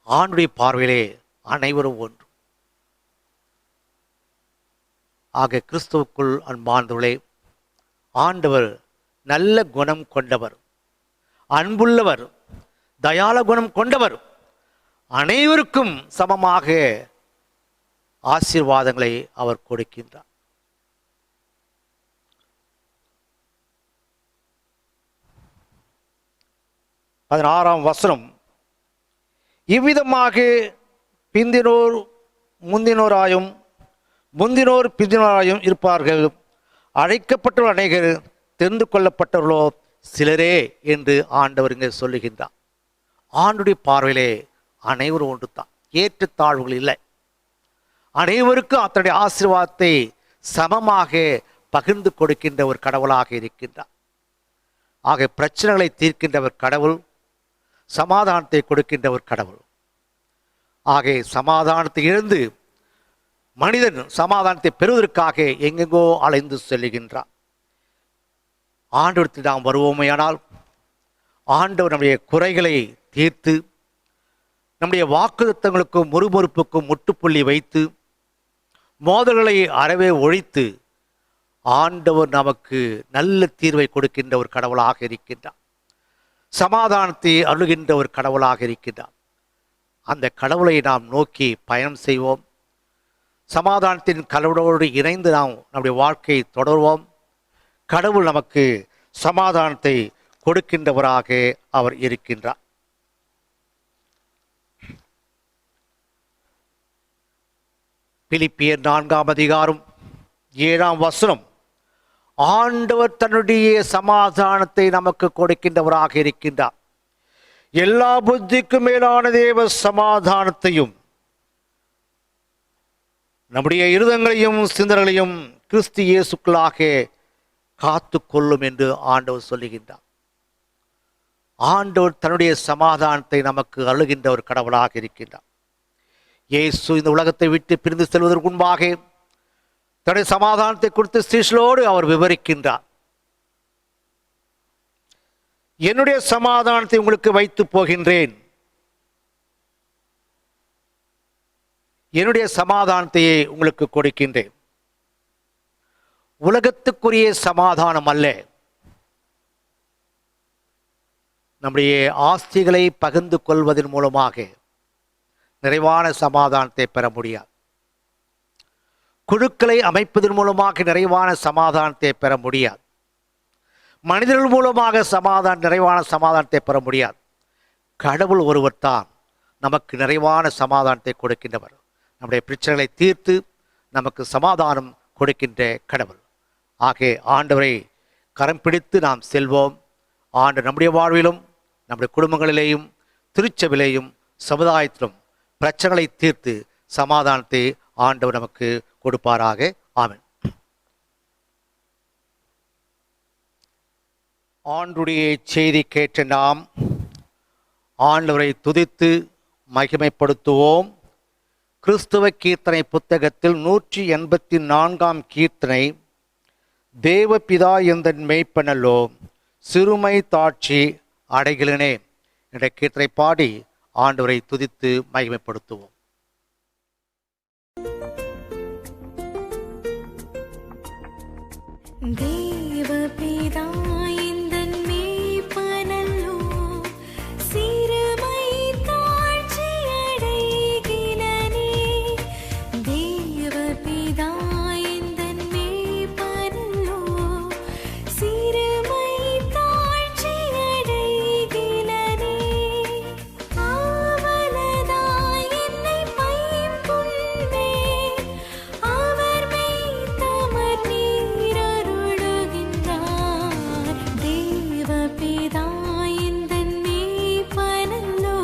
ஆணுடைய பார்வையிலே அனைவரும் ஒன்று. ஆக கிறிஸ்துவுக்குள் அன்பார்ந்தவர்களே, ஆண்டவர் நல்ல குணம் கொண்டவர், அன்புள்ளவர், தயாள குணம் கொண்டவர், அனைவருக்கும் சமமாக ஆசீர்வாதங்களை அவர் கொடுக்கின்றார். பதினாறாம் வசனம், இவ்விதமாக பிந்தினோர் முந்தினோராயும் முந்தினோர் பிந்தினோராயும் இருப்பார்கள், அழைக்கப்பட்டவர் அநேகர், தெரிந்து கொள்ளப்பட்டவர்களோ சிலரே என்று ஆண்டவர் இங்கே சொல்லுகின்றார். ஆண்டுடைய பார்வையிலே அனைவரும் ஒன்று தான், ஏற்றத்தாழ்வுகள் இல்லை. அனைவருக்கும் அத்தனுடைய ஆசீர்வாதத்தை சமமாக பகிர்ந்து கொடுக்கின்ற ஒரு கடவுளாக இருக்கின்றார். ஆக பிரச்சனைகளை தீர்க்கின்றவர் கடவுள், சமாதானத்தை கொடுக்கின்றவர் கடவுள். ஆக சமாதானத்தை இழந்து மனிதன் சமாதானத்தை பெறுவதற்காக எங்கெங்கோ அலைந்து செல்லுகின்றார். ஆண்டவரத்தில் நாம் வருவோமையானால் ஆண்டவர் நம்முடைய குறைகளை தீர்த்து நம்முடைய வாக்குத்தத்தங்களுக்கும் முறுமுறுப்புக்கும் முட்டுப்புள்ளி வைத்து மோதல்களை அறவே ஒழித்து ஆண்டவர் நமக்கு நல்ல தீர்வை கொடுக்கின்ற ஒரு கடவுளாக இருக்கின்றார். சமாதானத்தை அருளுகின்ற ஒரு கடவுளாக இருக்கின்றார். அந்த கடவுளை நாம் நோக்கி பயணம் செய்வோம். சமாதானத்தின் கடவுளோடு இணைந்து நாம் நம்முடைய வாழ்க்கையை தொடர்வோம். கடவுள் நமக்கு சமாதானத்தை கொடுக்கின்றவராக அவர் இருக்கின்றார். பிலிப்பியர் 4ஆம் அதிகாரம் 7ஆம் வசனம், ஆண்டவர் தன்னுடைய சமாதானத்தை நமக்கு கொடுக்கின்றவராக இருக்கின்றார். எல்லா புத்திக்கும் மேலான தேவ சமாதானத்தையும் நம்முடைய இருதயங்களையும் சிந்தனைகளையும் கிறிஸ்து இயேசுக்குள்ளாக காத்து கொள்ளும் என்று ஆண்டவர் சொல்லுகின்றார். ஆண்டவர் தன்னுடைய சமாதானத்தை நமக்கு அருளுகின்ற ஒரு கடவுளாக இருக்கின்றார். இயேசு இந்த உலகத்தை விட்டு பிரிந்து செல்வதற்கு முன்பாக தன்னுடைய சமாதானத்தை குறித்து சீஷர்களோடு அவர் விவரிக்கின்றார். என்னுடைய சமாதானத்தை உங்களுக்கு வைத்து போகின்றேன், என்னுடைய சமாதானத்தையே உங்களுக்கு கொடுக்கின்றேன். உலகத்துக்குரிய சமாதானம் அல்ல. நம்முடைய ஆஸ்திகளை பகிர்ந்து கொள்வதன் மூலமாக நிறைவான சமாதானத்தை பெற முடியாது. குழுக்களை அமைப்பதன் மூலமாக நிறைவான சமாதானத்தை பெற முடியாது. மனிதர்கள் மூலமாக நிறைவான சமாதானத்தை பெற முடியாது. கடவுள் ஒருவர் தான் நமக்கு நிறைவான சமாதானத்தை கொடுக்கின்றவர். நம்முடைய பிரச்சனைகளை தீர்த்து நமக்கு சமாதானம் கொடுக்கின்ற கடவுள். ஆகவே ஆண்டவரை கரம் பிடித்து நாம் செல்வோம். ஆண்டு நம்முடைய வாழ்விலும் நம்முடைய குடும்பங்களிலேயும் திருச்சபையிலேயும் சமுதாயத்திலும் பிரச்சனைகளை தீர்த்து சமாதானத்தை ஆண்டவர் நமக்கு கொடுப்பாராக. ஆமென். ஆண்டுடைய செய்தி கேட்ட நாம் ஆண்டவரை துதித்து மகிமைப்படுத்துவோம். கிறிஸ்துவ கீர்த்தனை புத்தகத்தில் 184 கீர்த்தனை, தேவபிதா எந்தன் மெய்ப்பனல்லோ சிறுமை தாட்சி அடைகிலனே என்ற கீர்த்தனை பாடி ஆண்டவரை துதித்து மகிமைப்படுத்துவோம். தேவபிதா எந்தன் மெய்ப்பனல்லோ சிறுமை தாட்சி அடைகிலனே. தேவபிதா எந்தன் மெய்ப்பனல்லோ சிறுமை தாட்சி அடைகிலனே. ஆவலதாய் என்னை பைம்புண்மே அவர் மெய் தமர் நீரருளுகின்றார். தேவபிதா எந்தன் மெய்ப்பனல்லோ.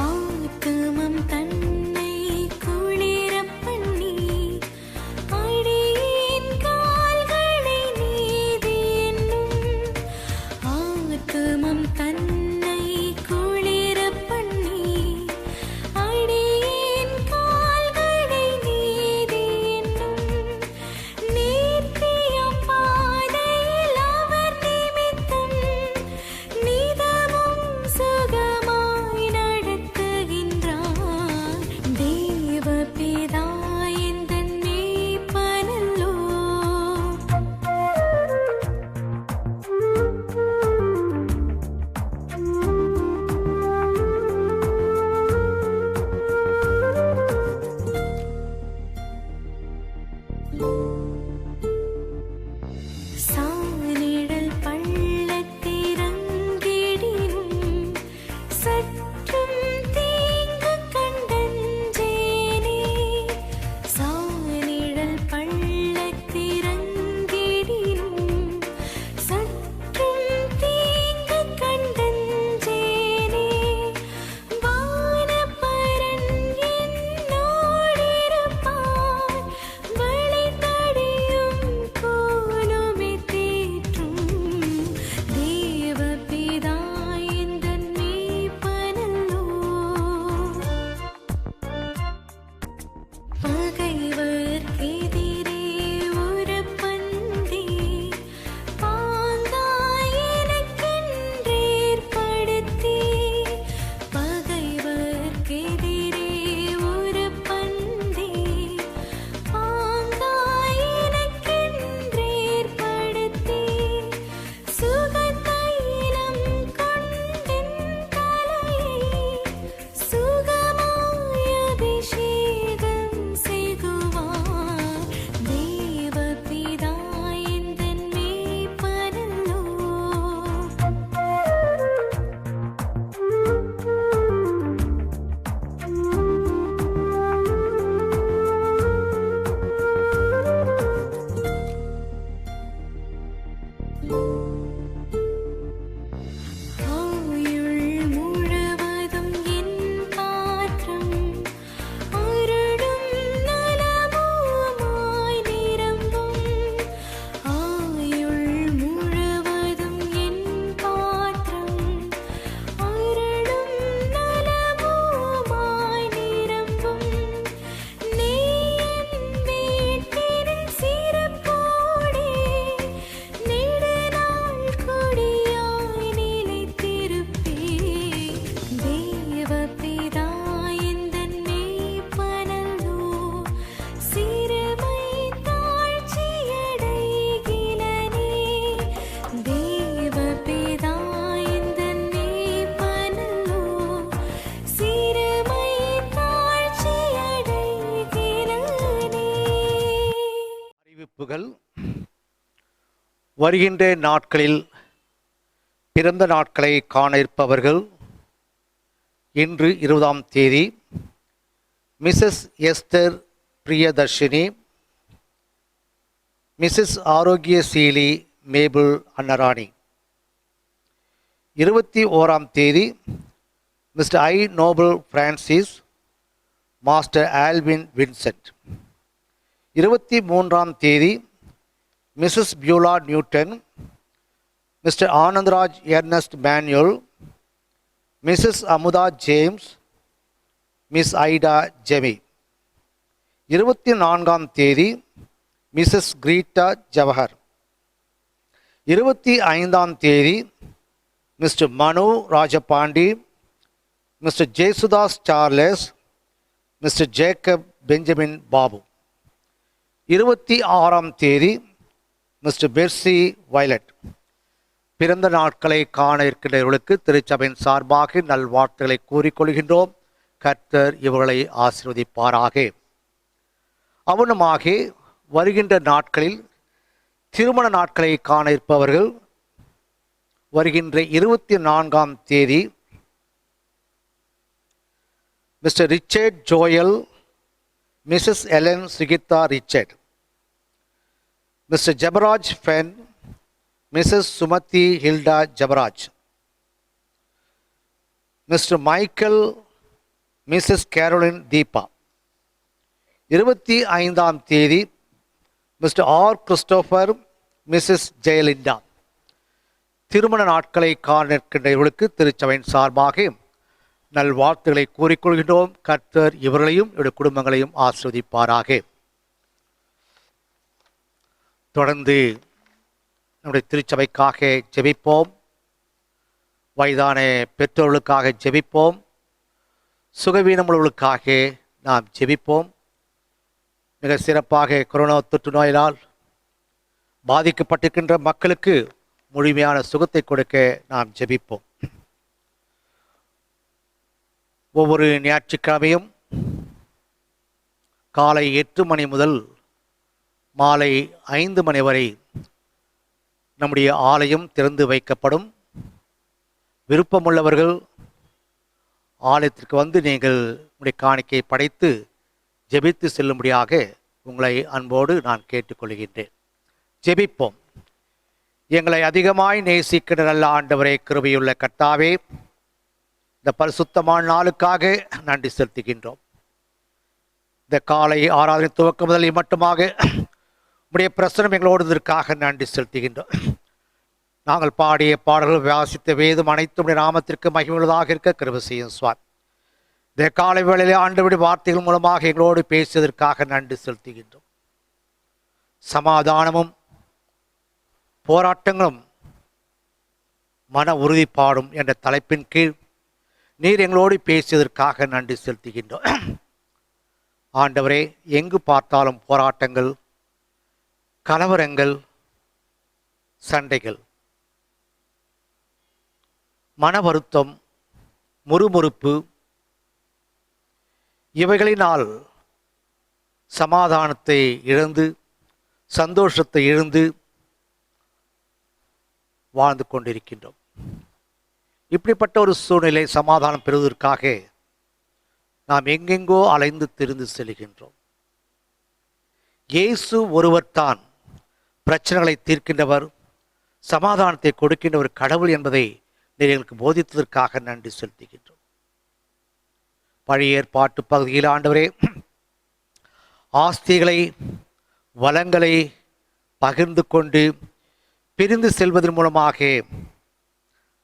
ஆத்துமம் தன்னை குளிரப் பண்ணி அடியேன் கால்களை நீதி என்னும். ஆத்துமம் தன்னை குளிரப் பண்ணி அடியேன் கால்களை நீதி என்னும். நேர்த்தியாம் பாதையில் அவர் நிமித்தம் நிதமும் சுகமாய் நடத்துகின்றார். தேவபிதா எந்தன் மெய்ப்பனல்லோ. சாநிழல் பள்ளத்திறங்கிடினும் சற்றும் தீங்கு கண்டஞ்சேனே. சாநிழல் பள்ளத்திறங்கிடினும் சற்றும் தீங்கு கண்டஞ்சேனே. வானப்பரன் என்னோடிருப்பார். வளைதடியும் கோலுமே தேற்றும். தேவபிதா எந்தன் மெய்ப்பனல்லோ. பகைவர்க்கெதிரே ஒரு பந்தி பாங்காய் எனக்கென்றேற்படுத்தி. பகைவர்க்கெதிரே ஒரு பந்தி பாங்காய் எனக்கென்றேற்படுத்தி. சுகதைலம் கொண்டென் தலையை சுகமாய் அபிஷேகம் செய்குவார். தேவபிதா எந்தன் மெய்ப்பனல்லோ. ஆயுள் முழுவதும் என் பாத்திரம் அருளும் நலமுமாய் நிரம்பும். ஆயுள் முழுவதும் என் பாத்திரம் அருளும் நலமுமாய் நிரம்பும். நீயன் வீட்டினில் சிறப்போடே நெடுநாள் கொடியாய் நிலைத்திருப்பே. தேவபிதா எந்தன் மெய்ப்பனல்லோ சிறுமை தாட்சி அடைகிலனே. தேவபிதா எந்தன் மெய்ப்பனல்லோ சிறுமை தாட்சி அடைகிலனே. அறிவிப்புகள். வருகின்ற நாட்களில் பிறந்த நாட்களை காண இருப்பவர்கள்: இன்று 20ஆம் தேதி Mrs Esther Priyadarshini, Mrs Arokiaseeli Mabel Annarani. 21ஆம் தேதி Mr I Noble Francis, master Alvin Vincent. 23ஆம் தேதி Mrs Beulah Newton, Mr Anandraj Ernest Manuel, Mrs Amudha James, Miss Ida Jemi. 24ஆம் தேதி மிஸ்ஸஸ் கிரீட்டா ஜவஹர். 25ஆம் தேதி Mr Manu Rajapandi, Mr Jesudas Charles, Mr Jacob Benjamin Babu. 26ஆம் தேதி மிஸ்டர் பெர்சி வைலட். பிறந்த நாட்களை காண இருக்கின்றவர்களுக்கு திருச்சபையின் சார்பாக நல்வாழ்த்துக்களை கூறிக்கொள்கின்றோம். கர்த்தர் இவர்களை ஆசீர்வதிப்பாராக. அவனுமாக வருகின்ற நாட்களில் திருமண நாட்களை காண இருப்பவர்கள் வருகின்ற 24ஆம் தேதி Mr Richard Joel, Mrs Ellen Sugitha Richard, Mr Jabaraj Fenn, Mrs Sumathi Hilda Jabaraj, Mr Michael, Mrs Caroline Deepa. 25ஆம் தேதி Mr R Christopher, Mrs Jayalinda. திருமண நாட்களை காண இருக்கின்றவர்களுக்கு திருச்சபையின் சார்பாக நல்வாழ்த்துக்களை கூறிக்கொள்கின்றோம். கர்த்தர் இவர்களையும் இவருடைய குடும்பங்களையும் ஆசீர்வதிப்பாராக. தொடர்ந்து நம்முடைய திருச்சபைக்காக ஜெபிப்போம். வயதான பெற்றோர்களுக்காக ஜெபிப்போம். சுகவீனமுள்ளவர்களுக்காக நாம் ஜெபிப்போம். மிக சிறப்பாக கொரோனா தொற்று நோயினால் பாதிக்கப்பட்டிருக்கின்ற மக்களுக்கு முழுமையான சுகத்தை கொடுக்க நாம் ஜெபிப்போம். ஒவ்வொரு ஞாயிற்றுக்கிழமையும் காலை 8 மணி முதல் மாலை 5 மணி வரை நம்முடைய ஆலயம் திறந்து வைக்கப்படும். விருப்பமுள்ளவர்கள் ஆலயத்திற்கு வந்து நீங்கள் உங்களுடைய காணிக்கை படைத்து ஜெபித்து செல்லும்படியாக உங்களை அன்போடு நான் கேட்டுக்கொள்கின்றேன். ஜெபிப்போம். எங்களை அதிகமாய் நேசிக்கிற நல்ல ஆண்டவரே, கிருபையுள்ள கர்த்தாவே, இந்த பரிசுத்தமான நாளுக்காக நன்றி செலுத்துகின்றோம். இந்த காலை ஆராதனை துவக்க முதலில் மட்டுமாக உடைய பிரசனம் எங்களோடு இதற்காக நன்றி செலுத்துகின்றோம். நாங்கள் பாடிய பாடல்கள், வாசித்த வேதம் அனைத்தும் உடைய நாமத்திற்கு மகிமையுள்ளதாக இருக்க கிருபை செய்யும் சுவாமி. இந்த காலை வேளையிலே ஆண்டவருடைய வார்த்தைகள் மூலமாக எங்களோடு பேசியதற்காக நன்றி செலுத்துகின்றோம். சமாதானமும் போராட்டங்களும் மன உறுதிப்பாடும் என்ற தலைப்பின் கீழ் நீர் எங்களோடு பேசியதற்காக நன்றி செலுத்துகின்றோம். ஆண்டவரே, எங்கு பார்த்தாலும் போராட்டங்கள், கலவரங்கள், சண்டைகள், மன வருத்தம், முறுமுறுப்பு, இவைகளினால் சமாதானத்தை இழந்து சந்தோஷத்தை இழந்து வாழ்ந்து கொண்டிருக்கின்றோம். இப்படிப்பட்ட ஒரு சூழ்நிலை சமாதானம் பெறுவதற்காக நாம் எங்கெங்கோ அலைந்து திரிந்து செல்கின்றோம். இயேசு ஒருவர்தான் பிரச்சனைகளை தீர்க்கின்றவர், சமாதானத்தை கொடுக்கின்ற ஒரு கடவுள் என்பதை எங்களுக்கு போதித்ததற்காக நன்றி செலுத்துகின்றோம். பழைய ஏற்பாட்டு பகுதியில் ஆண்டவரே, ஆஸ்திகளை வளங்களை பகிர்ந்து கொண்டு பிரிந்து செல்வதன் மூலமாக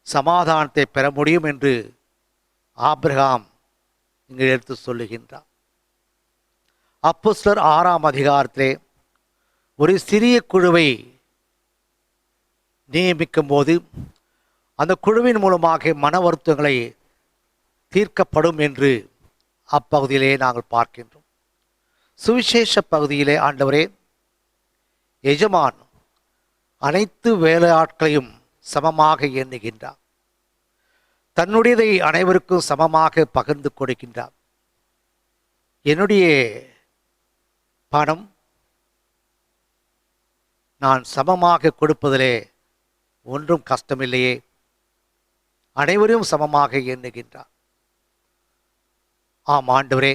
சமாதானத்தை பெற முடியும் என்று ஆபிரகாம் இங்கு எடுத்து சொல்லுகின்றார். அப்போஸ்தலர் 6ஆம் அதிகாரத்திலே ஒரு சிறிய குழுவை நியமிக்கும் போது அந்த குழுவின் மூலமாக மன வருத்தங்களை தீர்க்கப்படும் என்று அப்பகுதியிலே நாங்கள் பார்க்கின்றோம். சுவிசேஷ பகுதியிலே ஆண்டவரே, எஜமான் அனைத்து வேலையாட்களையும் சமமாக எண்ணுகின்றார். தன்னுடையதை அனைவருக்கும் சமமாக பகிர்ந்து கொடுக்கின்றார். என்னுடைய பணம் நான் சமமாக கொடுப்பதிலே ஒன்றும் கஷ்டமில்லையே, அனைவரும் சமமாக எண்ணுகின்றார். ஆம் ஆண்டவரே,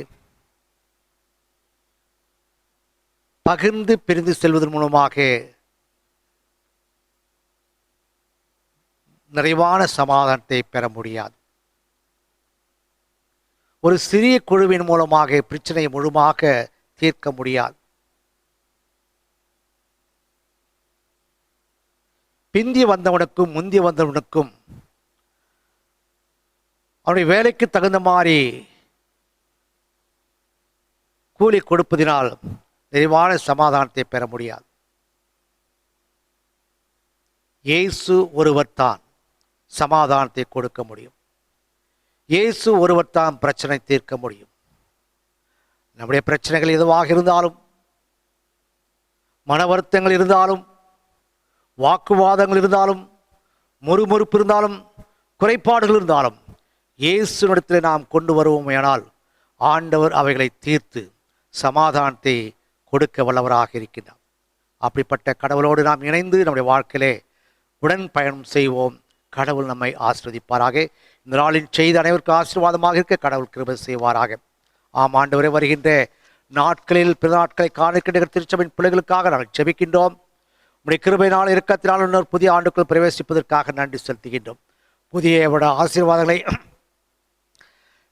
பகிர்ந்து பிரிந்து செல்வதன் மூலமாக நிறைவான சமாதானத்தை பெற முடியாது. ஒரு சிறிய குழுவின் மூலமாக பிரச்சனையை முழுமையாக தீர்க்க முடியாது. பிந்தி வந்தவனுக்கும் முந்தி வந்தவனுக்கும் அவனுடைய வேலைக்கு தகுந்த மாதிரி கூலி கொடுப்பதினால் நிறைவான சமாதானத்தை பெற முடியாது. இயேசு ஒருவர் தான் சமாதானத்தை கொடுக்க முடியும். இயேசு ஒருவர் தான் பிரச்சனை தீர்க்க முடியும். நம்முடைய பிரச்சனைகள் எதுவாக இருந்தாலும், மன வருத்தங்கள் இருந்தாலும், வாக்குவாதங்கள் இருந்தாலும், முறுமுறுப்பு இருந்தாலும், குறைபாடுகள் இருந்தாலும், இயேசுவிடத்தில் நாம் கொண்டு வருவோமேயானால் ஆண்டவர் அவைகளை தீர்த்து சமாதானத்தை கொடுக்க வல்லவராக இருக்கின்றார். அப்படிப்பட்ட கடவுளோடு நாம் இணைந்து நம்முடைய வாழ்க்கையிலே உடன் பயணம் செய்வோம். கடவுள் நம்மை ஆசீர்வதிப்பாராக. இந்த நாளின் செய்தி அனைவருக்கும் ஆசீர்வாதமாக இருக்க கடவுள் கிருபை செய்வாராக. ஆம் ஆண்டவரே, வருகின்ற நாட்களில் பிற நாட்களை காணிக்கின்ற திருச்சபையின் பிள்ளைகளுக்காக நாங்கள் ஜெபிக்கின்றோம். உடைய கிருபையினால் இரக்கத்தினால் இன்னொரு புதிய ஆண்டுக்குள் பிரவேசிப்பதற்காக நன்றி செலுத்துகின்றோம். புதிய ஆசீர்வாதங்களை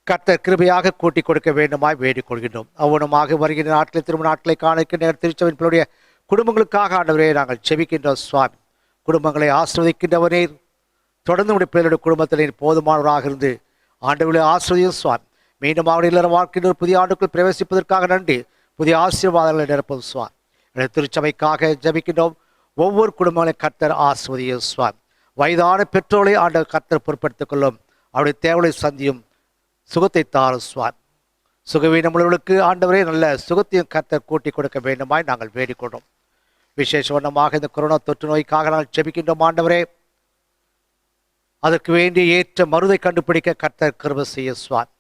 கர்த்தர் கிருபையாக கூட்டி கொடுக்க வேண்டுமாய் வேண்டிக் கொள்கின்றோம். அவ்வளவுமாக வருகின்ற நாட்களில் திரும்ப நாட்களை காணிக்கின்ற திருச்சபையின் பிள்ளையுடைய குடும்பங்களுக்காக ஆண்டவரே நாங்கள் ஜெபிக்கின்றோம். சுவாமி, குடும்பங்களை ஆசீர்வதிக்கின்றவரே, தொடர்ந்து உடைய பிள்ளைகளுடைய குடும்பத்தில் போதுமானவராக இருந்து ஆண்டவர்களை ஆசீர்வதியும். சுவாமி, மீண்டும் அவருடைய இல்லற வாழ்க்கையில் ஒரு புதிய ஆண்டுக்குள் பிரவேசிப்பதற்காக நன்றி. புதிய ஆசீர்வாதங்களை நிரப்பும். சுவாமி, திருச்சபைக்காக ஜெபிக்கின்றோம். ஒவ்வொரு குடும்பங்களையும் கர்த்தர் ஆசீர்வதியும். சுவாமி, வயதான பெற்றோரை ஆண்டவர் கர்த்தர் பொறுப்படுத்திக் கொள்ளும். அவருடைய தேவையை சந்தியும். சுகத்தை தாரும். சுவாமி, சுகவீனம் உள்ளவர்களுக்கு ஆண்டவரே நல்ல சுகத்தையும் கர்த்தர் கூட்டி கொடுக்க வேண்டுமாய் நாங்கள் வேண்டிக்கொண்டோம். விசேஷ வண்ணமாக இந்த கொரோனா தொற்று நோய்க்காக நாங்கள் ஜெபிக்கின்றோம். ஆண்டவரே, அதற்கு வேண்டிய ஏற்ற மருந்தை கண்டுபிடிக்க கர்த்தர் கிருபை செய்ய. சுவாமி,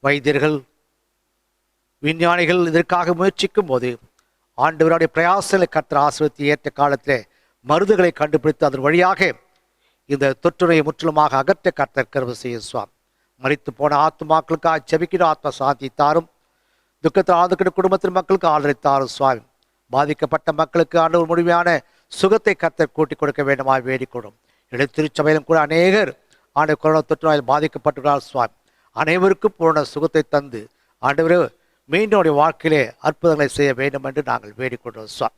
வைத்தியர்கள் விஞ்ஞானிகள் இதற்காக முயற்சிக்கும் போது ஆண்டவருடைய பிரயாசங்களை கர்த்தர் ஆசீர்வதித்து ஏற்ற காலத்திலே மருந்துகளை கண்டுபிடித்து அதன் வழியாக இந்த தொற்று நோயை முற்றிலுமாக அகற்ற கர்த்தர் கிருபை செய்ய. சுவாமி, மரித்து போன ஆத்துமாக்களுக்காக ஜெபிக்கிற ஆத்ம சாந்தி தாரும். துக்கத்தில் ஆழ்ந்துக்கிற குடும்பத்தின் மக்களுக்கு ஆதரவை தாரும். சுவாமி, பாதிக்கப்பட்ட மக்களுக்கு ஆண்டவர் முழுமையான சுகத்தை கர்த்தர் கூட்டி கொடுக்க வேண்டுமாய் வேண்டிக்கொள்ளும். திருச்சபையிலும் கூட அநேகர் ஆண்டு கொரோனா தொற்று நோயால் பாதிக்கப்பட்டுள்ளார். சுவாமி, அனைவருக்கும் பூரண சுகத்தை தந்து ஆண்டவர் மீண்டும் அவருடைய வாழ்க்கையிலே அற்புதங்களை செய்ய வேண்டும் என்று நாங்கள் வேண்டிக்கொண்டோம். சுவாமி,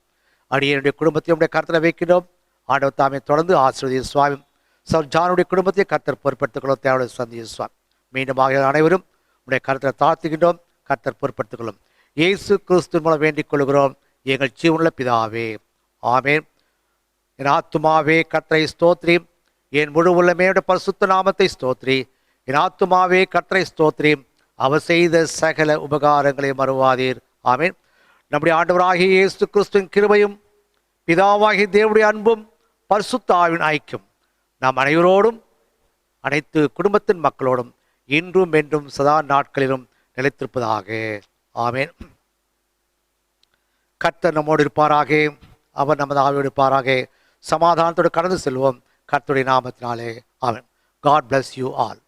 அடியனுடைய குடும்பத்தையும் கர்த்தரை வைக்கின்றோம். ஆண்டவர் தாமே தொடர்ந்து ஆசீர்வதியும். சுவாமி, சர் ஜானுடைய குடும்பத்தை கர்த்தர் பொறுப்படுத்திக் கொள்ளும். தேவையை சந்தியும். சுவாமி, மீண்டும் அனைவரும் உடைய கர்த்தரை தாழ்த்துகின்றோம். கர்த்தர் பொறுப்படுத்திக் கொள்ளும். இயேசு கிறிஸ்து மூலம் வேண்டிக் கொள்கிறோம் எங்கள் ஜீவனுள்ள பிதாவே, ஆமேன். என் ஆத்துமாவே கர்த்தரை ஸ்தோத்ரி, என் முழு உள்ளமே பரிசுத்த நாமத்தை ஸ்தோத்ரி. என் ஆத்துமாவே கர்த்தரை ஸ்தோத்ரி, அவர் செய்த சகல உபகாரங்களை மறுவாதீர். ஆமேன். நம்முடைய ஆண்டவராகிய இயேசு கிறிஸ்துவின் கிருபையும் பிதாவாகிய தேவனுடைய அன்பும் பரிசுத்த ஆவியின் ஐக்கியம் நாம் அனைவரோடும் அனைத்து குடும்பத்தின் மக்களோடும் இன்றும் என்றும் சதா நாட்களிலும் நிலைத்திருப்பதாக. ஆமேன். கர்த்தர் நம்மோடு இருப்பாராக. அவர் நமது ஆவியோடு இருப்பாராக. சமாதானத்தோடு கடந்து செல்வோம் கர்த்தருடைய நாமத்தினாலே. ஆமென். God bless you all.